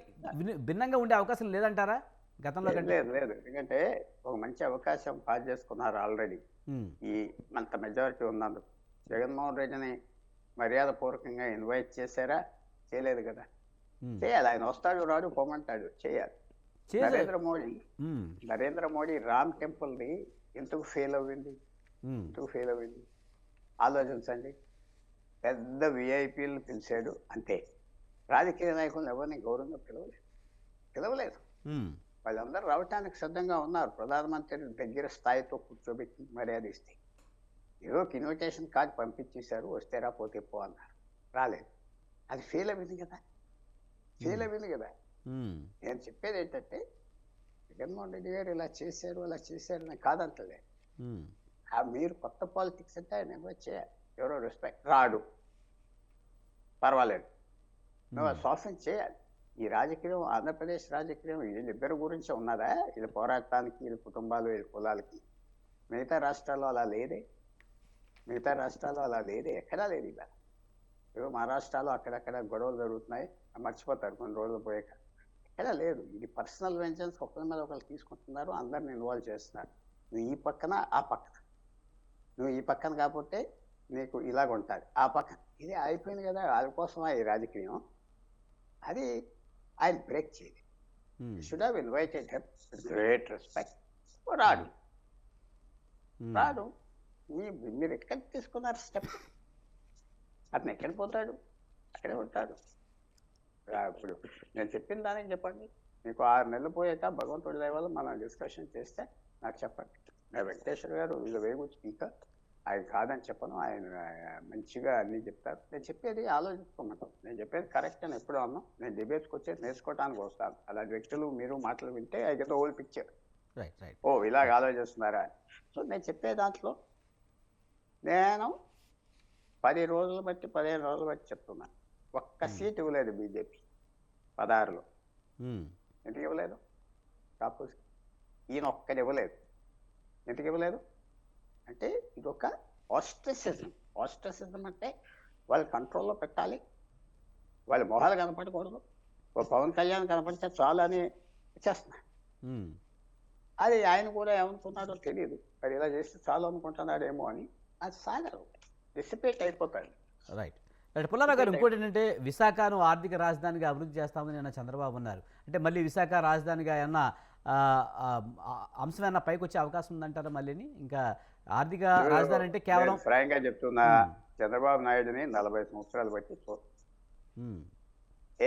భిన్నంగా ఉండే అవకాశం లేదంటారా గతంలో? లేదు, ఎందుకంటే ఒక మంచి అవకాశం పాస్ చేసుకున్నారు ఆల్రెడీ. ఈ అంత మెజారిటీ ఉన్నందుకు జగన్మోహన్ రెడ్డిని మర్యాదపూర్వకంగా ఇన్వైట్ చేశారా? చేయలేదు కదా. చేయాలి, ఆయన వస్తాడు రాడు పోమంటాడు, చేయాలి. నరేంద్ర మోడీ రామ్ టెంపుల్ని ఎందుకు ఫెయిల్ అవ్వింది? ఆలోచించండి. పెద్ద విఐపీలు పిలిచాడు అంతే, రాజకీయ నాయకులను ఎవరిని గౌరవంగా పిలవలేదు. వాళ్ళందరూ రావటానికి సిద్ధంగా ఉన్నారు, ప్రధానమంత్రి దగ్గర స్థాయితో కూర్చోబెట్టి మర్యాద ఇస్తే. ఏదో ఇన్విటేషన్ కార్డు పంపించేశారు, వస్తే రా పోతే పో అన్నారు, రాలేదు. అది ఫెయిల్ అయింది కదా. నేను చెప్పేది ఏంటంటే, జగన్మోహన్ రెడ్డి గారు ఇలా చేశారు అలా చేశారు అని కాదంటలే. మీరు కొత్త పాలిటిక్స్ అంటే ఆయన ఇన్వైట్ చేయాలి, ఎవరో రెస్పెక్ట్. రాడు, పర్వాలేదు, నువ్వు సాఫ్ట్ చేయాలి. ఈ రాజకీయం, ఆంధ్రప్రదేశ్ రాజకీయం వీళ్ళిద్దరి గురించి ఉన్నదా? వీళ్ళ పోరాటానికి, వీళ్ళ కుటుంబాలు, వీళ్ళ కులాలకి. మిగతా రాష్ట్రాల్లో అలా లేదే, ఎక్కడా లేదు. ఇలా ఏదో మహారాష్ట్రలో అక్కడక్కడ గొడవలు జరుగుతున్నాయి, మర్చిపోతారు కొన్ని రోజులు పోయాక. ఎక్కడా లేదు. ఇది పర్సనల్ వెంజన్స్, ఒకరి మీద ఒకరు తీసుకుంటున్నారు, అందరిని ఇన్వాల్వ్ చేస్తున్నారు. నువ్వు ఈ పక్కన ఆ పక్కన, నువ్వు ఈ పక్కన కాకపోతే నీకు ఇలాగ ఉంటుంది ఆ పక్కన. ఇది అయిపోయింది కదా, వాళ్ళ కోసమా ఈ రాజకీయం? అది ఆయన బ్రేక్ చేయలేదు. Should have invited him with great respect. రాడు. మీరు ఎక్కడికి తీసుకున్నారు స్టెప్? అతను ఎక్కడికి పోతాడు? అక్కడే ఉంటాడు. ఇప్పుడు నేను చెప్పిన దానికి చెప్పండి. మీకు 6 నెలలు పోయాక భగవంతుడి దయ వల్ల మనం డిస్కషన్ చేస్తే నాకు చెప్పండి. వెంకటేశ్వర గారు వీళ్ళు వేగు స్పీకర్, ఆయన కాదని చెప్పను, ఆయన మంచిగా అన్నీ చెప్తారు. నేను చెప్పేది ఆలోచించుకోమంటాం, నేను చెప్పేది కరెక్ట్ అని ఎప్పుడు అన్నాం. నేను డిబేట్స్కి వచ్చేది నేర్చుకోవడానికి వస్తాను. అలాంటి వ్యక్తులు మీరు మాటలు వింటే I get the whole picture. ఓ ఇలాగ ఆలోచిస్తున్నారా? సో నేను చెప్పే దాంట్లో నేను 10 రోజులు బట్టి 15 రోజులు బట్టి చెప్తున్నాను. ఒక్క సీట్ ఇవ్వలేదు బీజేపీ 16లో. ఎందుకు ఇవ్వలేదు? కాపుస్. ఈయన ఒక్కడు ఇవ్వలేదు. ఎందుకు ఇవ్వలేదు అంటే ఇదొక ఆస్ట్రసిజం. ఆస్ట్రసిజం అంటే వాళ్ళు కంట్రోల్లో పెట్టాలి, వాళ్ళ మొహాలు కనపడకూడదు, ఓ పవన్ కళ్యాణ్ కనపడితే చాలు అని చేస్తున్నారు. అది ఆయన కూడా ఏమనుకున్నాడో తెలియదు, అది ఇలా చేస్తే చాలు అనుకుంటున్నాడేమో అని. అది సాగరు, డిసిపేట్ అయిపోతాడు. రైట్ రైట్ పుల్లారావు గారు, ఇంకోటి ఏంటంటే విశాఖను ఆర్థిక రాజధానిగా అభివృద్ధి చేస్తామని నిన్న చంద్రబాబు ఉన్నారు. అంటే మళ్ళీ విశాఖ రాజధానిగా ఏమన్నా అంశం ఏమన్నా పైకి వచ్చే అవకాశం ఉందంటారా మళ్ళీని? ఇంకా ఆర్థిక రాజధాని అంటే కేవలం ఫ్రాంక్గా చెప్తున్నా, చంద్రబాబు నాయుడుని 40 సంవత్సరాలు బట్టి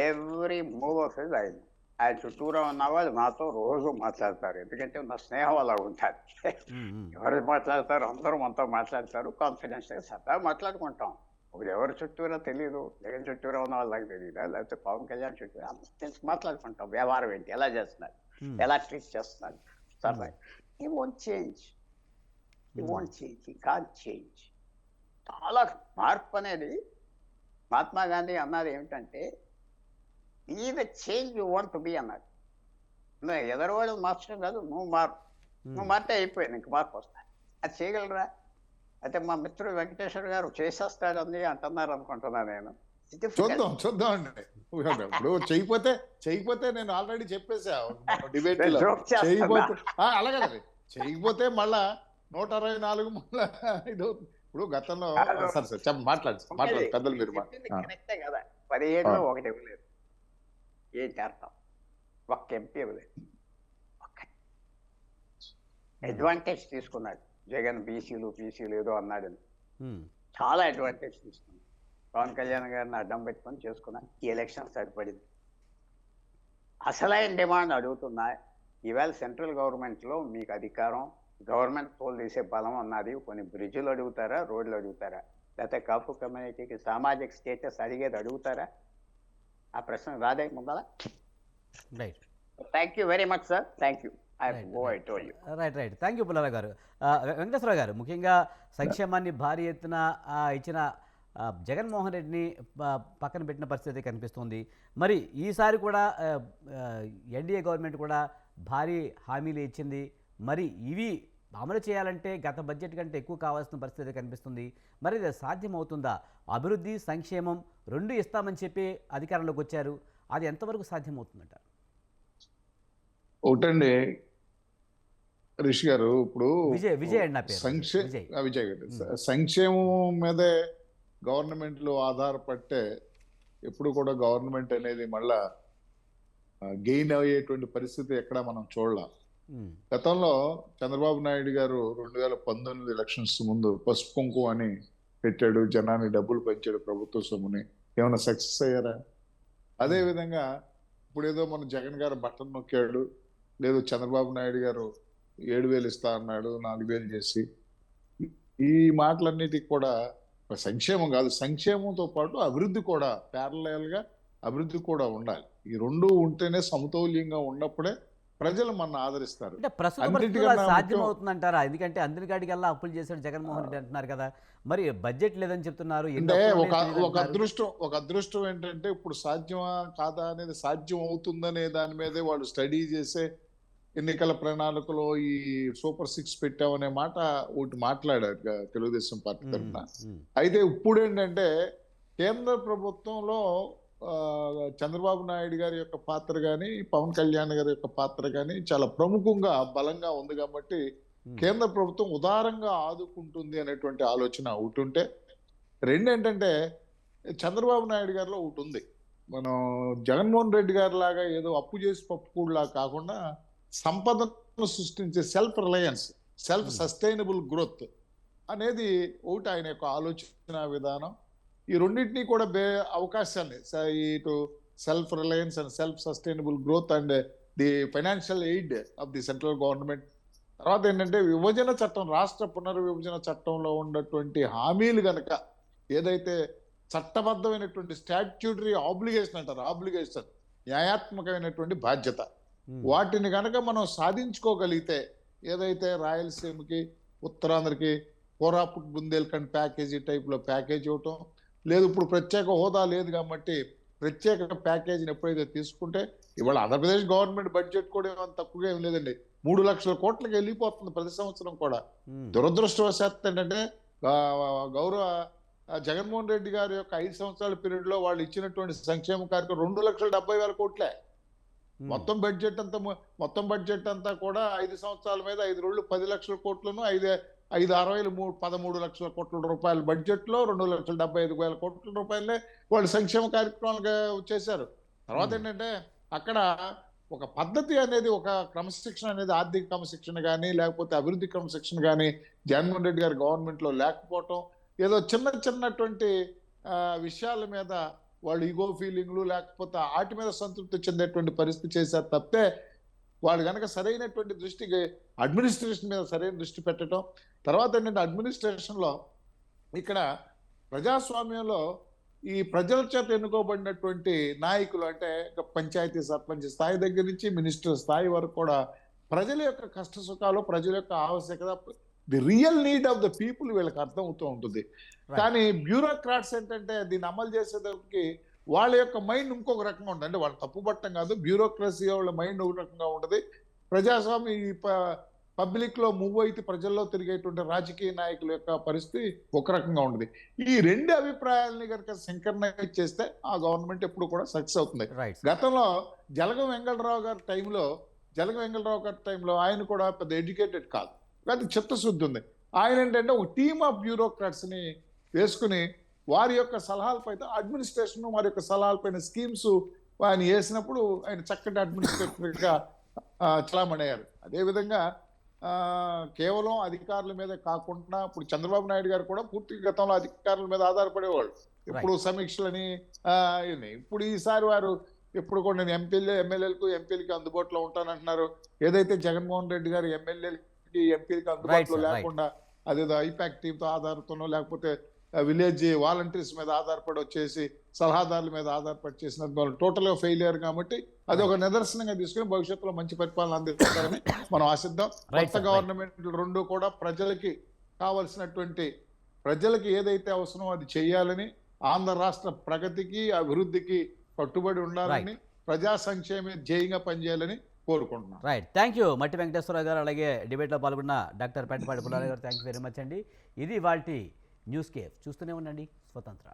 ఎవ్రీ మూవ్ ఆఫ్ హిజ్ ఆయన చుట్టూరా ఉన్న వాళ్ళు నాతో రోజు మాట్లాడతారు, ఎందుకంటే నా స్నేహం అలా ఉంటుంది. ఎవరు మాట్లాడతారు, అందరూ మనతో మాట్లాడతారు, కాన్ఫిడెన్స్గా సరదా మాట్లాడుకుంటాం. ఇప్పుడు ఎవరి చుట్టూరా తెలియదు, జగన్ చుట్టూరా ఉన్న వాళ్ళకి తెలియదా, లేకపోతే పవన్ కళ్యాణ్ చుట్టూరా తెలిసి మాట్లాడుకుంటాం. వ్యవహారం ఏంటి, ఎలా చేస్తున్నారు, ఎలా ట్రీట్ చేస్తున్నారు, సరదా. ఈ వోంట్ చేంజ్, ఈ వోంట్ చేంజ్, ఈ కాంట్ చేంజ్. చాలా మార్పు అనేది మహాత్మా గాంధీ అన్నది ఏమిటంటే ఈ the change you want to be అన్నాడు. ఎదరవాడు మార్చడం కాదు, నువ్వు మారితే అయిపోయింది, ఇంక మార్పు వస్తాయి. అది చేయగలరా? అయితే మా మిత్రుడు వెంకటేశ్వర గారు చేసేస్తాడని అంటున్నారు అనుకుంటున్నా నేను. చూద్దాం అండి. ఇప్పుడు చేయకపోతే నేను ఆల్రెడీ చెప్పేసా డిబేట్ లో, అలాగే చేయకపోతే మళ్ళా 124 మళ్ళా ఇదవుతుంది. ఇప్పుడు గతంలో సరే మాట్లాడు పెద్దలు మీరు కరెక్టే కదా. 17లో ఒకటి ఇవ్వలేదు, ఏంటి అర్థం? ఒక్క ఎంపీ ఇవ్వలేదు, ఒక్క అడ్వాంటేజ్ తీసుకున్నాడు జగన్. పీసీలు ఏదో అన్నాడని చాలా అడ్వాంటేజ్ తీసుకున్నాడు. పవన్ కళ్యాణ్ గారిని అడ్డం పెట్టుకొని చేసుకున్నా, ఈ ఎలక్షన్ సరిపడింది. అసలైన డిమాండ్ అడుగుతున్నా, ఈవేళ సెంట్రల్ గవర్నమెంట్లో మీకు అధికారం, గవర్నమెంట్ తోలు తీసే బలం ఉన్నది, కొన్ని బ్రిడ్జ్లు అడుగుతారా, రోడ్లు అడుగుతారా, లేకపోతే కాపు కమ్యూనిటీకి సామాజిక స్టేటస్ అడిగేది అడుగుతారా? ఆ ప్రశ్న రాదే ముందర. Right, thank you very much sir, thank you. Right thank you Pullarao గారు. వెంకటేశ్వరరావు గారు, ముఖ్యంగా సంక్షేమాన్ని భారీ ఎత్తున ఇచ్చిన జగన్మోహన్ రెడ్డిని పక్కన పెట్టిన పరిస్థితి కనిపిస్తుంది. మరి ఈసారి కూడా ఎన్డీఏ గవర్నమెంట్ కూడా భారీ హామీలు ఇచ్చింది. మరి ఇవి అమలు చేయాలంటే గత బడ్జెట్ కంటే ఎక్కువ కావాల్సిన పరిస్థితి కనిపిస్తుంది. మరి ఇది సాధ్యమవుతుందా? అభివృద్ధి, సంక్షేమం రెండు ఇస్తామని చెప్పి అధికారంలోకి వచ్చారు, అది ఎంతవరకు సాధ్యమవుతుందంట? ఒకటండి రిషి గారు, ఇప్పుడు విజయ్ అండి నా పేరు, విజయ్ గారు, సంక్షేమం మీదే గవర్నమెంట్లు ఆధారపడితే ఎప్పుడు కూడా గవర్నమెంట్ అనేది మళ్ళా గెయిన్ అయ్యేటువంటి పరిస్థితి ఎక్కడ మనం చూడలేం. గతంలో చంద్రబాబు నాయుడు గారు 2019 ఎలక్షన్స్ ముందు పసుపు కుంకుమ అని పెట్టాడు, జనాన్ని డబ్బులు పంచాడు ప్రభుత్వ సొమ్ముని. ఏమైనా సక్సెస్ అయ్యారా? అదే విధంగా ఇప్పుడు ఏదో మన జగన్ గారు బట్టలు నొక్కాడు, లేదు చంద్రబాబు నాయుడు గారు 7,000 ఇస్తా అన్నాడు, 4,000 చేసి. ఈ మాటలన్నిటికి కూడా సంక్షేమం కాదు, సంక్షేమంతో పాటు అభివృద్ధి కూడా ప్యారలల్ గా అభివృద్ధి కూడా ఉండాలి. ఈ రెండు ఉంటేనే సమతౌల్యంగా ఉన్నప్పుడే ప్రజలు మన ఆదరిస్తారు. అంటే ప్రస్తుత సాధ్యమవుతుందంటారా? ఎందుకంటే అందరి కాడికల్లా అప్పులు చేశాడు జగన్మోహన్ రెడ్డి అంటున్నారు కదా, మరి బడ్జెట్ లేదని చెప్తున్నారు. అంటే ఒక అదృష్టం ఏంటంటే ఇప్పుడు సాధ్యమా కాదా అనేది, సాధ్యం అవుతుందనే దాని మీదే వాళ్ళు స్టడీ చేసే ఎన్నికల ప్రణాళికలో ఈ సూపర్ 6 పెట్టామనే మాట ఒకటి మాట్లాడారు తెలుగుదేశం పార్టీ తరఫున. అయితే ఇప్పుడు ఏంటంటే కేంద్ర ప్రభుత్వంలో చంద్రబాబు నాయుడు గారి యొక్క పాత్ర కానీ, పవన్ కళ్యాణ్ గారి యొక్క పాత్ర కానీ చాలా ప్రముఖంగా బలంగా ఉంది కాబట్టి కేంద్ర ప్రభుత్వం ఉదారంగా ఆదుకుంటుంది అనేటువంటి ఆలోచన ఒకటి ఉంటే, రెండు ఏంటంటే చంద్రబాబు నాయుడు గారిలో ఒకటి ఉంది, మనం జగన్మోహన్ రెడ్డి గారి లాగా ఏదో అప్పు చేసి పప్పుకూడలా కాకుండా సంపదను సృష్టించే self Reliance, self sustainable growth అనేది ఒకటి ఆయన యొక్క ఆలోచన విధానం. ఈ రెండింటినీ కూడా అవకాశాన్ని, ఇటు self Reliance and self sustainable growth and the financial aid of the central government. తర్వాత ఏంటంటే విభజన చట్టం, రాష్ట్ర పునర్విభజన చట్టంలో ఉన్నటువంటి హామీలు కనుక ఏదైతే చట్టబద్ధమైనటువంటి స్టాట్యూటరీ ఆబ్లిగేషన్ అంటారు, ఆబ్లిగేషన్ న్యాయాత్మకమైనటువంటి బాధ్యత, వాటిని కనుక మనం సాధించుకోగలిగితే, ఏదైతే రాయలసీమకి, ఉత్తరాంధ్రకి కోరాపుట్ బుందేల్ఖండ్ ప్యాకేజీ టైప్లో ప్యాకేజ్ ఇవ్వటం లేదు, ఇప్పుడు ప్రత్యేక హోదా లేదు కాబట్టి ప్రత్యేక ప్యాకేజీని ఎప్పుడైతే తీసుకుంటే ఇవాళ ఆంధ్రప్రదేశ్ గవర్నమెంట్ బడ్జెట్ కూడా ఏమంత తక్కువగా ఏం లేదండి. 3 లక్షల కోట్లకి వెళ్ళిపోతుంది ప్రతి సంవత్సరం కూడా. దురదృష్టవశాత్తు ఏంటంటే గౌరవ జగన్మోహన్ రెడ్డి గారి యొక్క 5 సంవత్సరాల పీరియడ్ లో వాళ్ళు ఇచ్చినటువంటి సంక్షేమ కార్యక్రమం 2,70,000 కోట్లే. మొత్తం బడ్జెట్ అంతా కూడా 5 సంవత్సరాల మీద 5 రోజులు 10 లక్షల కోట్లను 5 60 13 లక్షల కోట్ల రూపాయల బడ్జెట్ లో 2,75,000 కోట్ల రూపాయలే వాళ్ళు సంక్షేమ కార్యక్రమాలుగా చేశారు. తర్వాత ఏంటంటే అక్కడ ఒక పద్ధతి అనేది, ఒక క్రమశిక్షణ అనేది, ఆర్థిక క్రమశిక్షణ కానీ లేకపోతే అభివృద్ధి క్రమశిక్షణ కానీ జగన్మోహన్ రెడ్డి గారి గవర్నమెంట్ లో లేకపోవటం, ఏదో చిన్నటువంటి విషయాల మీద వాళ్ళు ఈగో ఫీలింగ్లు లేకపోతే వాటి మీద సంతృప్తి చెందేటువంటి పరిస్థితి చేశారు తప్పితే వాళ్ళు కనుక సరైనటువంటి దృష్టికి అడ్మినిస్ట్రేషన్ మీద సరైన దృష్టి పెట్టడం. తర్వాత ఏంటంటే అడ్మినిస్ట్రేషన్లో ఇక్కడ ప్రజాస్వామ్యంలో ఈ ప్రజల చేత ఎన్నుకోబడినటువంటి నాయకులు అంటే పంచాయతీ సర్పంచ్ స్థాయి దగ్గర నుంచి మినిస్టర్ స్థాయి వరకు కూడా ప్రజల యొక్క కష్ట సుఖాలు, ప్రజల యొక్క ఆవశ్యకత, the real need of the people వీళ్ళకి అర్థం అవుతూ ఉంటుంది. కానీ బ్యూరోక్రాట్స్ ఏంటంటే దీన్ని అమలు చేసేదానికి వాళ్ళ యొక్క మైండ్ ఇంకొక రకంగా ఉంటుంది. అంటే వాళ్ళు తప్పుపట్టం కాదు, బ్యూరోక్రసీ వాళ్ళ మైండ్ ఒక రకంగా ఉంటుంది. ప్రజాస్వామ్య ఈ పబ్లిక్ లో మూవ్ అయితే ప్రజల్లో తిరిగేటువంటి రాజకీయ నాయకుల యొక్క పరిస్థితి ఒక రకంగా ఉంటుంది. ఈ 2 అభిప్రాయాలని కనుక సింక్రనైజ్ చేస్తే ఆ గవర్నమెంట్ ఎప్పుడు కూడా సక్సెస్ అవుతుంది. గతంలో జలగం వెంగళరావు గారి టైంలో ఆయన కూడా పెద్ద ఎడ్యుకేటెడ్ కాదు, కానీ చిత్తశుద్ధి ఉంది. ఆయన ఏంటంటే ఒక టీమ్ ఆఫ్ బ్యూరోక్రాట్స్ ని వేసుకుని వారి యొక్క సలహాలపైన అడ్మినిస్ట్రేషన్, వారి యొక్క సలహాలపైన స్కీమ్స్ ఆయన వేసినప్పుడు ఆయన చక్కటి అడ్మినిస్ట్రేటర్ గా చలామణి అయ్యారు. అదేవిధంగా కేవలం అధికారుల మీద కాకుండా ఇప్పుడు చంద్రబాబు నాయుడు గారు కూడా పూర్తి గతంలో అధికారుల మీద ఆధారపడేవాళ్ళు. ఇప్పుడు సమీక్షలని ఇప్పుడు ఈసారి వారు ఎప్పుడు కూడా నేను ఎమ్మెల్యేలకి అందుబాటులో ఉంటానంటున్నారు. ఏదైతే జగన్మోహన్ రెడ్డి గారు ఎమ్మెల్యేలకి ఎంపీలకి అందుబాటులో లేకుండా అదేదో ఐపాక్ టీంతో ఆధారతోనో లేకపోతే విలేజ్ వాలంటీర్స్ మీద ఆధారపడి వచ్చేసి సలహాదారుల మీద ఆధారపడి చేసిన టోటల్ గా ఫెయిలియర్. కాబట్టి అది ఒక నిదర్శనంగా తీసుకుని భవిష్యత్తులో మంచి పరిపాలన అందిస్తారని మనం ఆశిద్దాం. కొత్త గవర్నమెంట్ 2 కూడా ప్రజలకి కావలసినటువంటి, ప్రజలకి ఏదైతే అవసరమో అది చేయాలని, ఆంధ్ర రాష్ట్ర ప్రగతికి అభివృద్ధికి కట్టుబడి ఉండాలని, ప్రజా సంక్షేమే ధ్యేయంగా పనిచేయాలని కోరుకుంటున్నాం. రైట్, థ్యాంక్ యూ మట్టి వెంకటేశ్వరరావు గారు, అలాగే డిబేట్లో పాల్గొన్న డాక్టర్ పెంటపాటి పుల్లారావు గారు. థ్యాంక్ యూ వెరీ మచ్ అండి. ఇది వాటి న్యూస్ కేఫ్. చూస్తూనే ఉండండి స్వతంత్ర.